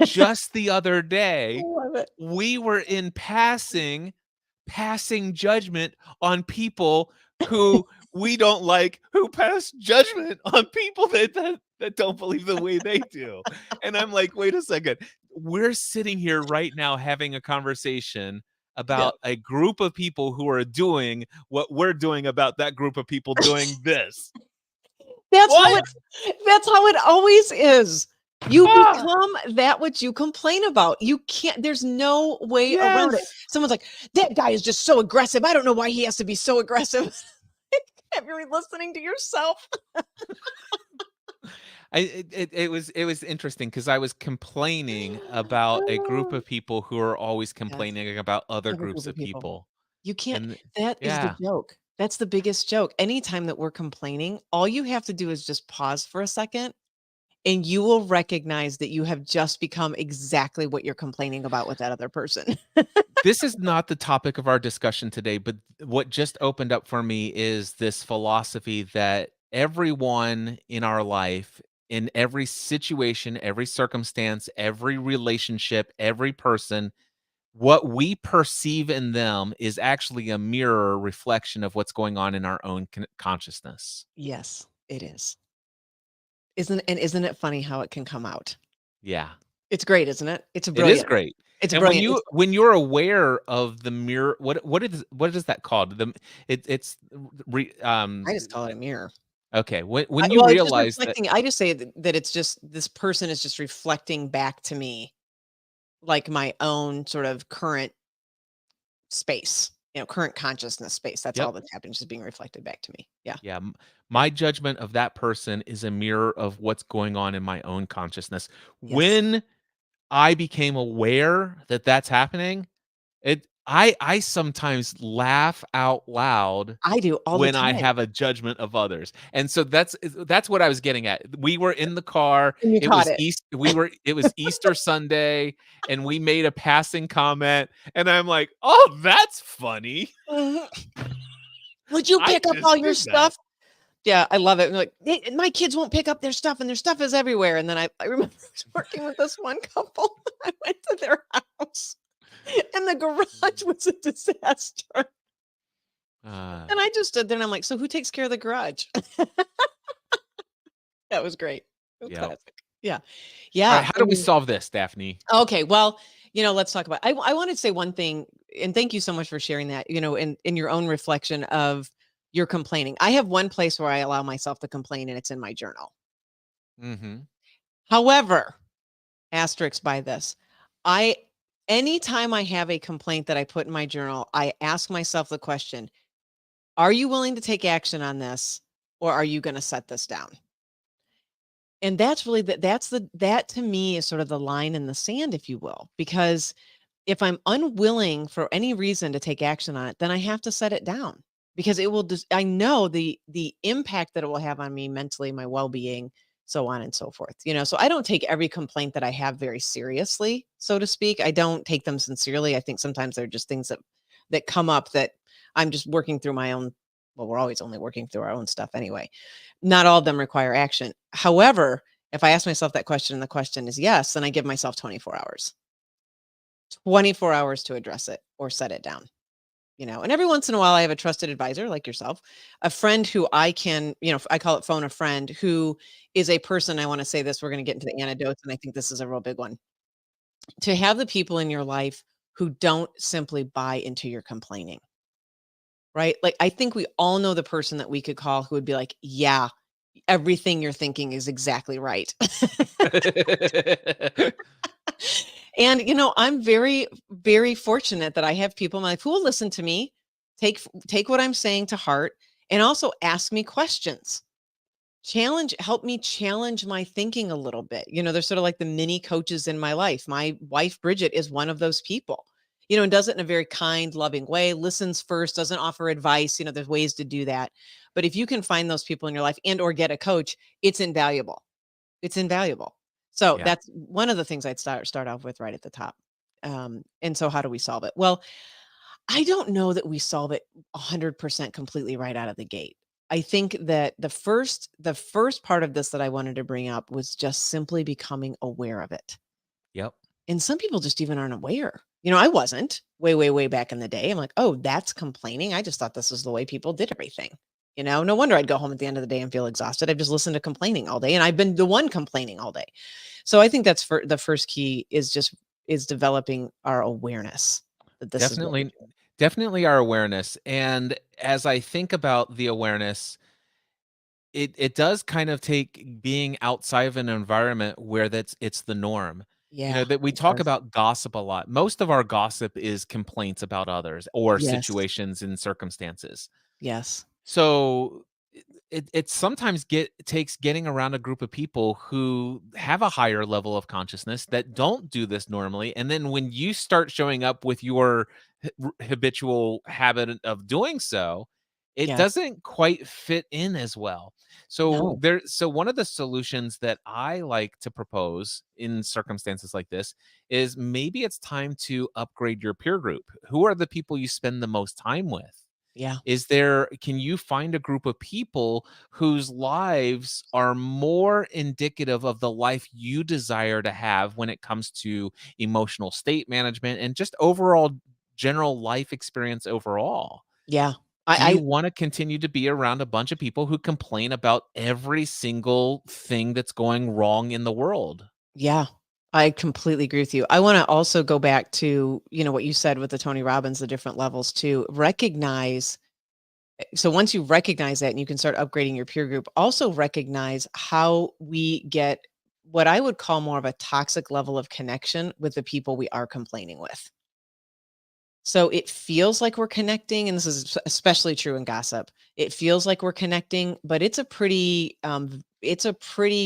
A: just the other day,
B: Love it.
A: we were in passing judgment on people who we don't like, who pass judgment on people that don't believe the way they do. And I'm like, wait a second. We're sitting here right now having a conversation
B: Yeah.
A: about a group of people who are doing what we're doing about that group of people doing this.
B: That's how
A: What?
B: that's how it always is. You
A: Ah,
B: become that which you complain about. You can't, there's no way around it.
A: yes.
B: Someone's like, that guy is just so aggressive. I don't know why he has to be so aggressive. Have you been listening to yourself?
A: It was interesting because I was complaining about a group of people who are always
B: Yes,
A: complaining about other
B: other group
A: groups
B: of
A: of
B: people.
A: people.
B: You can't,
A: And
B: that is the
A: yeah,
B: joke. That's the biggest joke. Anytime that we're complaining, all you have to do is just pause for a second and you will recognize that you have just become exactly what you're complaining about with that other person.
A: this is not the topic of our discussion today, but what just opened up for me is this philosophy that everyone in our life, in every situation, every circumstance, every relationship, every person, what we perceive in them is actually a mirror reflection of what's going on in our own consciousness.
B: Yes, it is. Isn't it funny how it can come out?
A: Yeah,
B: It's great, isn't it? It's
A: it is
B: brilliant.
A: great.
B: It's
A: And when
B: brilliant.
A: you
B: It's
A: when you're aware of the mirror, what is that called? It's
B: I just call it a mirror.
A: okay. When you
B: Well, it's just
A: realize that,
B: reflecting. I just say that it's just this person is just reflecting back to me like my own sort of current space, current consciousness space. That's all
A: yep,
B: that's happening, just being reflected back to me. Yeah.
A: yeah,
B: Yeah.
A: my judgment of that person is a mirror of what's going on in my own consciousness.
B: Yes.
A: When I became aware that that's happening, I sometimes laugh out loud
B: I do all the
A: when I
B: time.
A: have a judgment of others. And so that's what I was getting at. We were in the car.
B: And you caught it.
A: It was Easter Sunday, and we made a passing comment, and I'm like, "Oh, that's funny.
B: Mhm. Would you
A: I
B: pick up
A: just
B: all your
A: did that."
B: stuff? Yeah, I love it. And like, my kids won't pick up their stuff and their stuff is everywhere. And then I remember I was working with this one couple. I went to their house and the garage was a disaster.
A: Uh,
B: And I just stood there and I'm like, so who takes care of the garage? That was great. It was
A: yeah.
B: classic. Yeah.
A: All
B: Yeah.
A: right, how do we solve this, Daphne?
B: Okay. Well, let's talk about, I wanted to say one thing, and thank you so much for sharing that, in your own reflection of you're complaining. I have one place where I allow myself to complain, and it's in my journal.
A: Mhm.
B: However, asterisk by this, anytime I have a complaint that I put in my journal, I ask myself the question, are you willing to take action on this, or are you going to set this down? And that's really that to me is sort of the line in the sand, if you will, because if I'm unwilling for any reason to take action on it, then I have to set it down, because it will just, I know the impact that it will have on me mentally, my well-being, so on and so forth. So I don't take every complaint that I have very seriously, so to speak. I don't take them sincerely. I think sometimes they're just things that come up that I'm just working through my own. Well, we're always only working through our own stuff anyway. Not all of them require action. However, if I ask myself that question and the question is yes, then I give myself 24 hours. 24 hours to address it or set it down. And every once in a while I have a trusted advisor like yourself, a friend who I can, I call it phone a friend, who is a person. I want to say this, we're going to get into the antidotes, and I think this is a real big one. To have the people in your life who don't simply buy into your complaining, right? Like, I think we all know the person that we could call who would be like, yeah, everything you're thinking is exactly right. And, I'm very, very fortunate that I have people in my life who will listen to me, take what I'm saying to heart, and also ask me questions. Help me challenge my thinking a little bit. They're sort of like the mini coaches in my life. My wife, Bridget, is one of those people, and does it in a very kind, loving way, listens first, doesn't offer advice. There's ways to do that. But if you can find those people in your life and or get a coach, it's invaluable. It's invaluable. So
A: Yeah.
B: that's one of the things I'd start off with right at the top. And so how do we solve it? Well, I don't know that we solve it 100% completely right out of the gate. I think that the first part of this that I wanted to bring up was just simply becoming aware of it.
A: Yep.
B: And some people just even aren't aware. I wasn't way, way, way back in the day. I'm like, oh, that's complaining. I just thought this was the way people did everything. No wonder I'd go home at the end of the day and feel exhausted. I've just listened to complaining all day, and I've been the one complaining all day. So I think that's for the first key is developing our awareness that this is what we're
A: Definitely,
B: doing.
A: definitely our awareness. And as I think about the awareness, it does kind of take being outside of an environment where it's the norm.
B: Yeah,
A: That we
B: it
A: talk
B: does.
A: about gossip a lot. Most of our gossip is complaints about others or
B: Yes.
A: situations and circumstances.
B: Yes.
A: So it sometimes takes getting around a group of people who have a higher level of consciousness that don't do this normally, and then when you start showing up with your habitual habit of doing so, it
B: Yes.
A: doesn't quite fit in as well.
B: No.
A: So one of the solutions that I like to propose in circumstances like this is maybe it's time to upgrade your peer group. Who are the people you spend the most time with?
B: Yeah.
A: Can you find a group of people whose lives are more indicative of the life you desire to have when it comes to emotional state management and just overall general life experience overall?
B: Yeah.
A: Do you
B: I
A: want to continue to be around a bunch of people who complain about every single thing that's going wrong in the world?
B: Yeah, I completely agree with you. I want to also go back to, what you said with the Tony Robbins, the different levels to recognize. So once you recognize that and you can start upgrading your peer group, also recognize how we get what I would call more of a toxic level of connection with the people we are complaining with. So it feels like we're connecting, and this is especially true in gossip. It feels like we're connecting, but it's a pretty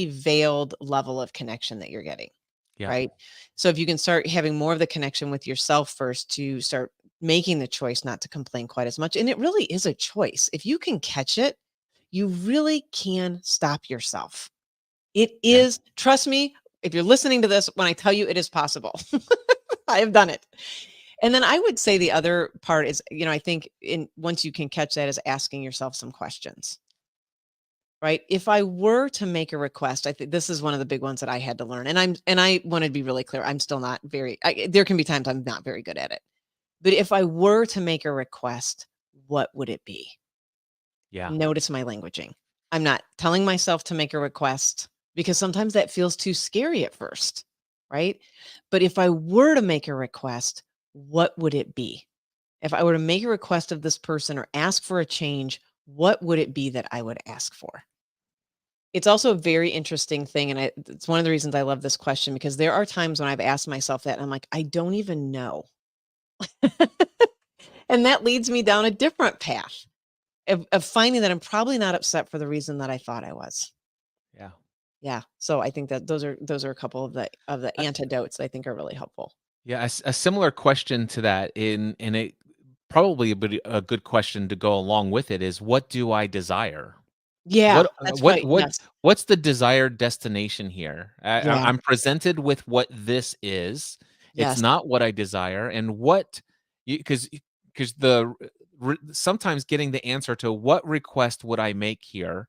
B: veiled level of connection that you're getting,
A: Yep.
B: right? So if you can start having more of the connection with yourself first to start making the choice not to complain quite as much, and it really is a choice. If you can catch it, you really can stop yourself. It
A: Yeah.
B: is, trust me, if you're listening to this, when I tell you it is possible, I have done it. And then I would say the other part is, I think once you can catch that is asking yourself some questions, right? If I were to make a request, I think this is one of the big ones that I had to learn. And I want to be really clear. I'm still not there can be times I'm not very good at it. But if I were to make a request, what would it be?
A: Yeah.
B: Notice my languaging. I'm not telling myself to make a request because sometimes that feels too scary at first, right? But if I were to make a request, what would it be? If I were to make a request of this person or ask for a change, what would it be that I would ask for? It's also a very interesting thing, and it's one of the reasons I love this question, because there are times when I've asked myself that, and I'm like, I don't even know. And that leads me down a different path of finding that I'm probably not upset for the reason that I thought I was.
A: Yeah.
B: Yeah. So I think that those are a couple of the
A: Uh,
B: antidotes that I think are really helpful.
A: yeah, a similar question to that in a probably a good question to go along with it is what do I desire?
B: Yeah,
A: What
B: that's right. Yes.
A: what's the desired destination here?
B: Yeah.
A: I'm presented with what this is. It's
B: Yes.
A: not what I desire, and what because the sometimes getting the answer to what request would I make here.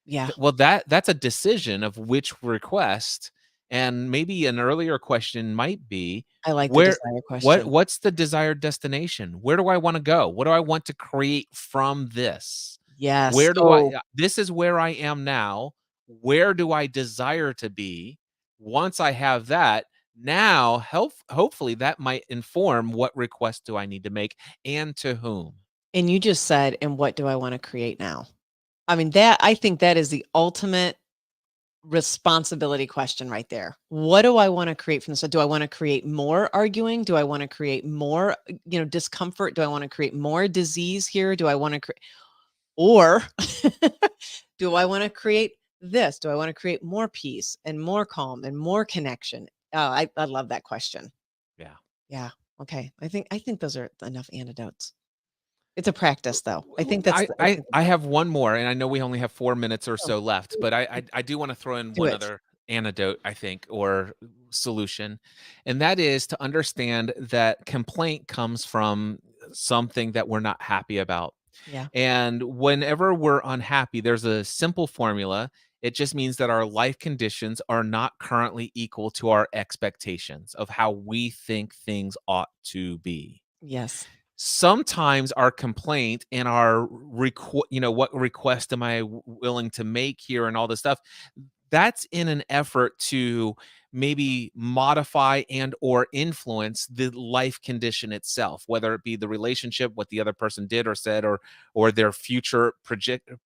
B: Yeah.
A: Well, that's a decision of which request, and maybe an earlier question might be,
B: I like the
A: where
B: desire question.
A: what's the desired destination? Where do I wanna go? What do I want to create from this?
B: Yes.
A: Where do I
B: Oh,
A: this is where I am now. Where do I desire to be? Once I have that, now hopefully that might inform what request do I need to make and to whom.
B: and you just said, "And what do I wanna create now?" I mean, that I think that is the ultimate responsibility question right there. What do I wanna create from this? So do I wanna create more arguing? Do I wanna create more, discomfort? Do I wanna create more disease here? Do I wanna create, or do I wanna create this? Do I wanna create more peace and more calm and more connection? Oh, I love that question.
A: Yeah.
B: Yeah. Okay. I think those are enough antidotes. It's a practice though. I think that's I think
A: I have one more, and I know we only have 4 minutes or
B: oh,
A: so left, but I do wanna throw in
B: do
A: one
B: it.
A: other antidote, I think, or solution, and that is to understand that complaint comes from something that we're not happy about.
B: Yeah.
A: And whenever we're unhappy, there's a simple formula. It just means that our life conditions are not currently equal to our expectations of how we think things ought to be.
B: Yes.
A: Sometimes our complaint and our what request am I willing to make here and all this stuff, that's in an effort to maybe modify and or influence the life condition itself, whether it be the relationship, what the other person did or said, or their future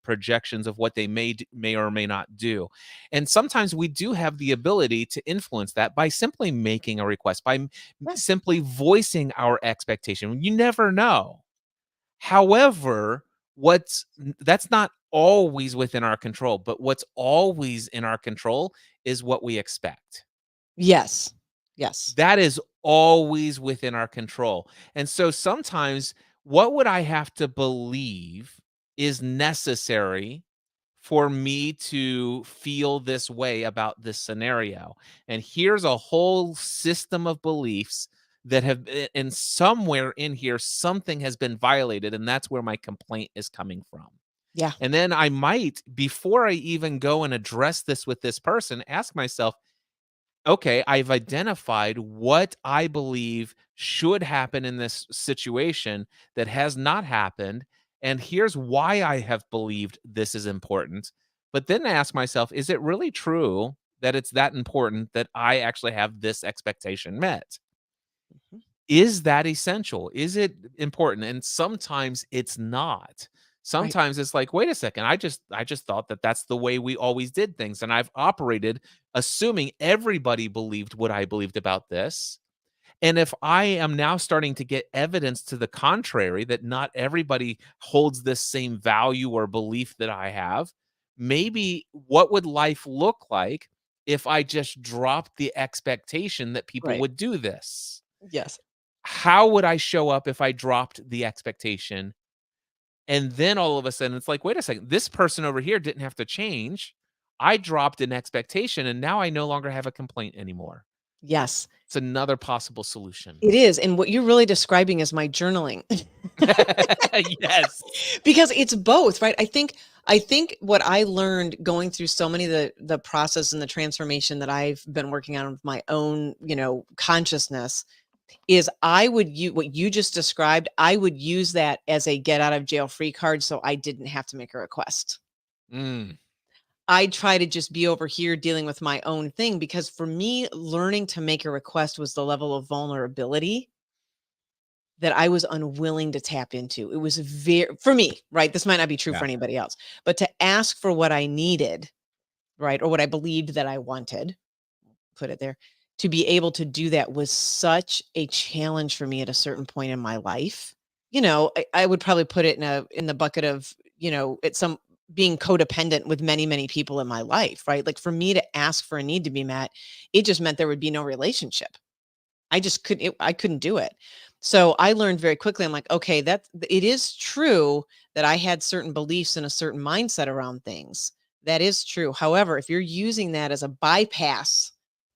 A: projections of what they may or may not do. And sometimes we do have the ability to influence that by simply making a request, by
B: Yeah.
A: simply voicing our expectation. You never know. However, that's not always within our control, but what's always in our control is what we expect.
B: Yes. Yes.
A: That is always within our control. And so sometimes what would I have to believe is necessary for me to feel this way about this scenario? And here's a whole system of beliefs that and somewhere in here, something has been violated. And that's where my complaint is coming from.
B: Yeah.
A: And then I might, before I even go and address this with this person, ask myself, okay, I've identified what I believe should happen in this situation that has not happened. And here's why I have believed this is important. But then ask myself, is it really true that it's that important that I actually have this expectation met?
B: Mhm.
A: Is that essential? Is it important? And sometimes it's not.
B: Right.
A: Sometimes it's like, wait a second, I just thought that that's the way we always did things, and I've operated assuming everybody believed what I believed about this. And if I am now starting to get evidence to the contrary, that not everybody holds this same value or belief that I have, maybe what would life look like if I just dropped the expectation that people
B: Right.
A: would do this?
B: Yes.
A: How would I show up if I dropped the expectation? And then all of a sudden, it's like, wait a second, this person over here didn't have to change. I dropped an expectation and now I no longer have a complaint anymore.
B: Yes.
A: It's another possible solution.
B: It is. And what you're really describing is my journaling.
A: Yes.
B: Because it's both, right? I think what I learned going through so many of the process and the transformation that I've been working on with my own, consciousness is I would use what you just described. I would use that as a get out of jail free card so I didn't have to make a request.
A: Mm,
B: I try to just be over here dealing with my own thing, because for me, learning to make a request was the level of vulnerability that I was unwilling to tap into. It was for me, right? This might not be true
A: Yeah.
B: for anybody else, but to ask for what I needed, right? Or what I believed that I wanted, put it there, to be able to do that was such a challenge for me at a certain point in my life. I would probably put it in the bucket of, it's some being codependent with many, many people in my life, right? Like for me to ask for a need to be met, it just meant there would be no relationship. I couldn't do it. So I learned very quickly. I'm like, okay, it is true that I had certain beliefs and a certain mindset around things. That is true. However, if you're using that as a bypass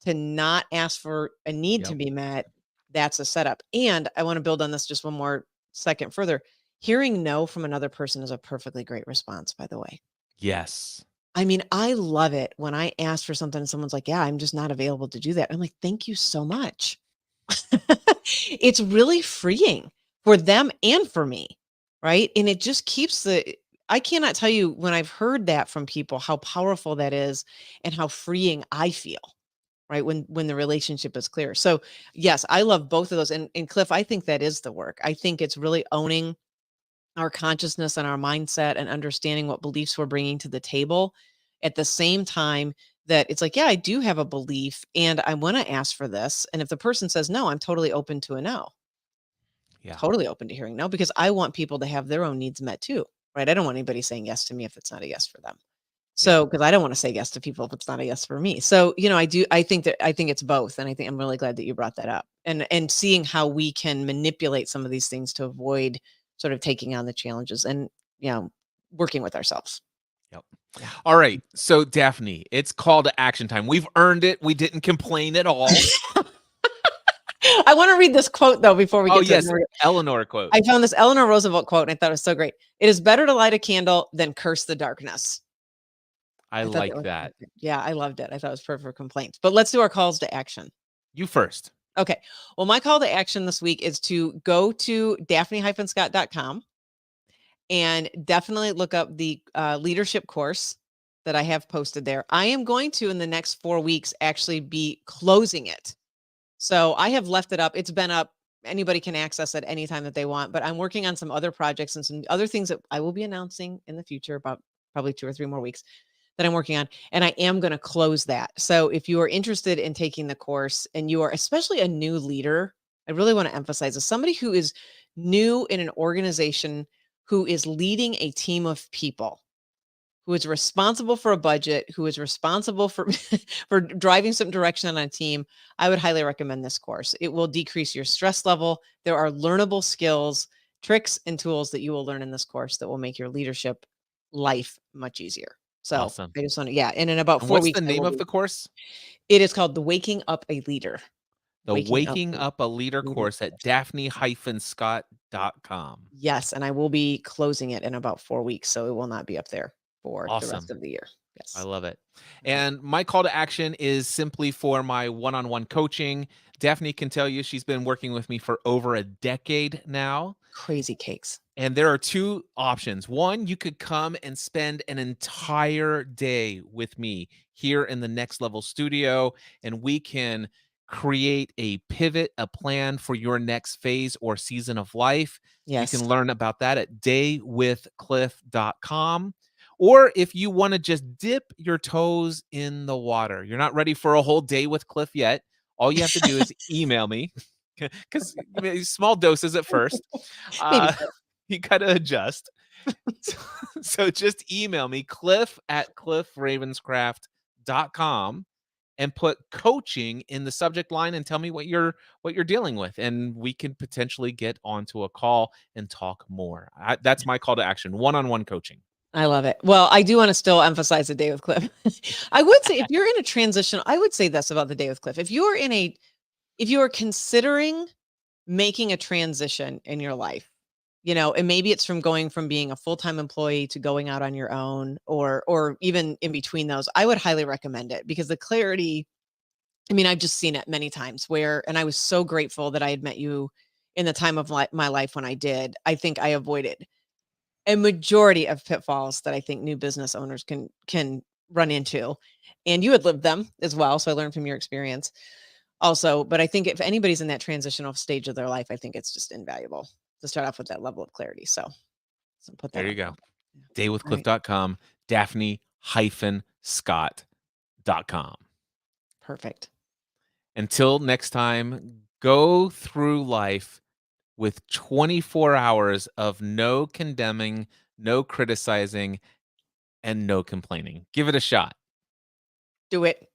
B: to not ask for a need to
A: Yep.
B: be met, that's a setup. And I want to build on this just one more second further. Hearing no from another person is a perfectly great response, by the way.
A: Yes.
B: I mean, I love it when I ask for something and someone's like, yeah, I'm just not available to do that. I'm like, thank you so much. It's really freeing for them and for me, right? And it just keeps I cannot tell you when I've heard that from people, how powerful that is and how freeing I feel, right? When the relationship is clear. So yes, I love both of those. And Cliff, I think that is the work. I think it's really owning our consciousness and our mindset and understanding what beliefs we're bringing to the table at the same time that it's like, yeah, I do have a belief and I want to ask for this. And if the person says no, I'm totally open to a no,
A: Yeah.
B: totally open to hearing no, because I want people to have their own needs met too, right? I don't want anybody saying yes to me if it's not a yes for them.
A: Yeah.
B: So, because I don't want to say yes to people if it's not a yes for me. So, I think it's both. And I'm really glad that you brought that up and seeing how we can manipulate some of these things to avoid sort of taking on the challenges and, working with ourselves.
A: Yep.
B: Yeah.
A: All right. So Daphne, it's call to action time. We've earned it. We didn't complain at all.
B: I want to read this quote though before we
A: Oh,
B: get to
A: yes.
B: it.
A: Eleanor quote.
B: I found this Eleanor Roosevelt quote and I thought it was so great. It is better to light a candle than curse the darkness.
A: I
B: I thought
A: like
B: was
A: that.
B: perfect. Yeah, I loved it. I thought it was perfect for complaints. But let's do our calls to action.
A: You first.
B: Okay. Well, my call to action this week is to go to daphne-scott.com and definitely look up the leadership course that I have posted there. I am going to, in the next 4 weeks, actually be closing it. So I have left it up. It's been up. Anybody can access it anytime that they want, but I'm working on some other projects and some other things that I will be announcing in the future about probably 2 or 3 more weeks that I'm working on. And I am going to close that. So if you are interested in taking the course and you are especially a new leader, I really want to emphasize as somebody who is new in an organization, who is leading a team of people, who is responsible for a budget, who is responsible for for driving some direction on a team, I would highly recommend this course. It will decrease your stress level. There are learnable skills, tricks, and tools that you will learn in this course that will make your leadership life much easier. So
A: Awesome.
B: I just want to, yeah. And in about
A: And
B: 4
A: what's
B: weeks,
A: the name of the course?
B: it is called the Waking Up a Leader.
A: The Waking Up a Leader course at daphne-scott.com.
B: Yes. And I will be closing it in about 4 weeks. So it will not be up there for the
A: Awesome.
B: rest of the year. Yes.
A: I love it. And my call to action is simply for my one-on-one coaching. Daphne can tell you she's been working with me for over a decade now.
B: Crazy cakes.
A: And there are 2 options. One, you could come and spend an entire day with me here in the Next Level studio, and we can create a pivot, a plan for your next phase or season of life.
B: Yes.
A: You can learn about that at daywithcliff.com. Or if you want to just dip your toes in the water, you're not ready for a whole day with Cliff yet. All you have to do is email me because small doses at first.
B: Maybe so.
A: You got to adjust. So just email me, cliff@cliffravenscraft.com, and put coaching in the subject line and tell me what you're dealing with. And we can potentially get onto a call and talk more. That's my call to action, one-on-one coaching.
B: I love it. Well, I do want to still emphasize the day with Cliff. I would say if you're in a transition, I would say this about the day with Cliff. If you are considering making a transition in your life, and maybe it's from going from being a full-time employee to going out on your own or even in between those, I would highly recommend it because the clarity, I've just seen it many times and I was so grateful that I had met you in the time of my life when I did. I think I avoided a majority of pitfalls that I think new business owners can run into. And you had lived them as well. So I learned from your experience. also, but I think if anybody's in that transitional stage of their life, I think it's just invaluable to start off with that level of clarity. So put that
A: There you
B: out
A: go.
B: there. Yeah.
A: Daywithcliff.com, Daphne-Scott.com.
B: Perfect.
A: Until next time, go through life with 24 hours of no condemning, no criticizing, and no complaining. Give it a shot.
B: Do it.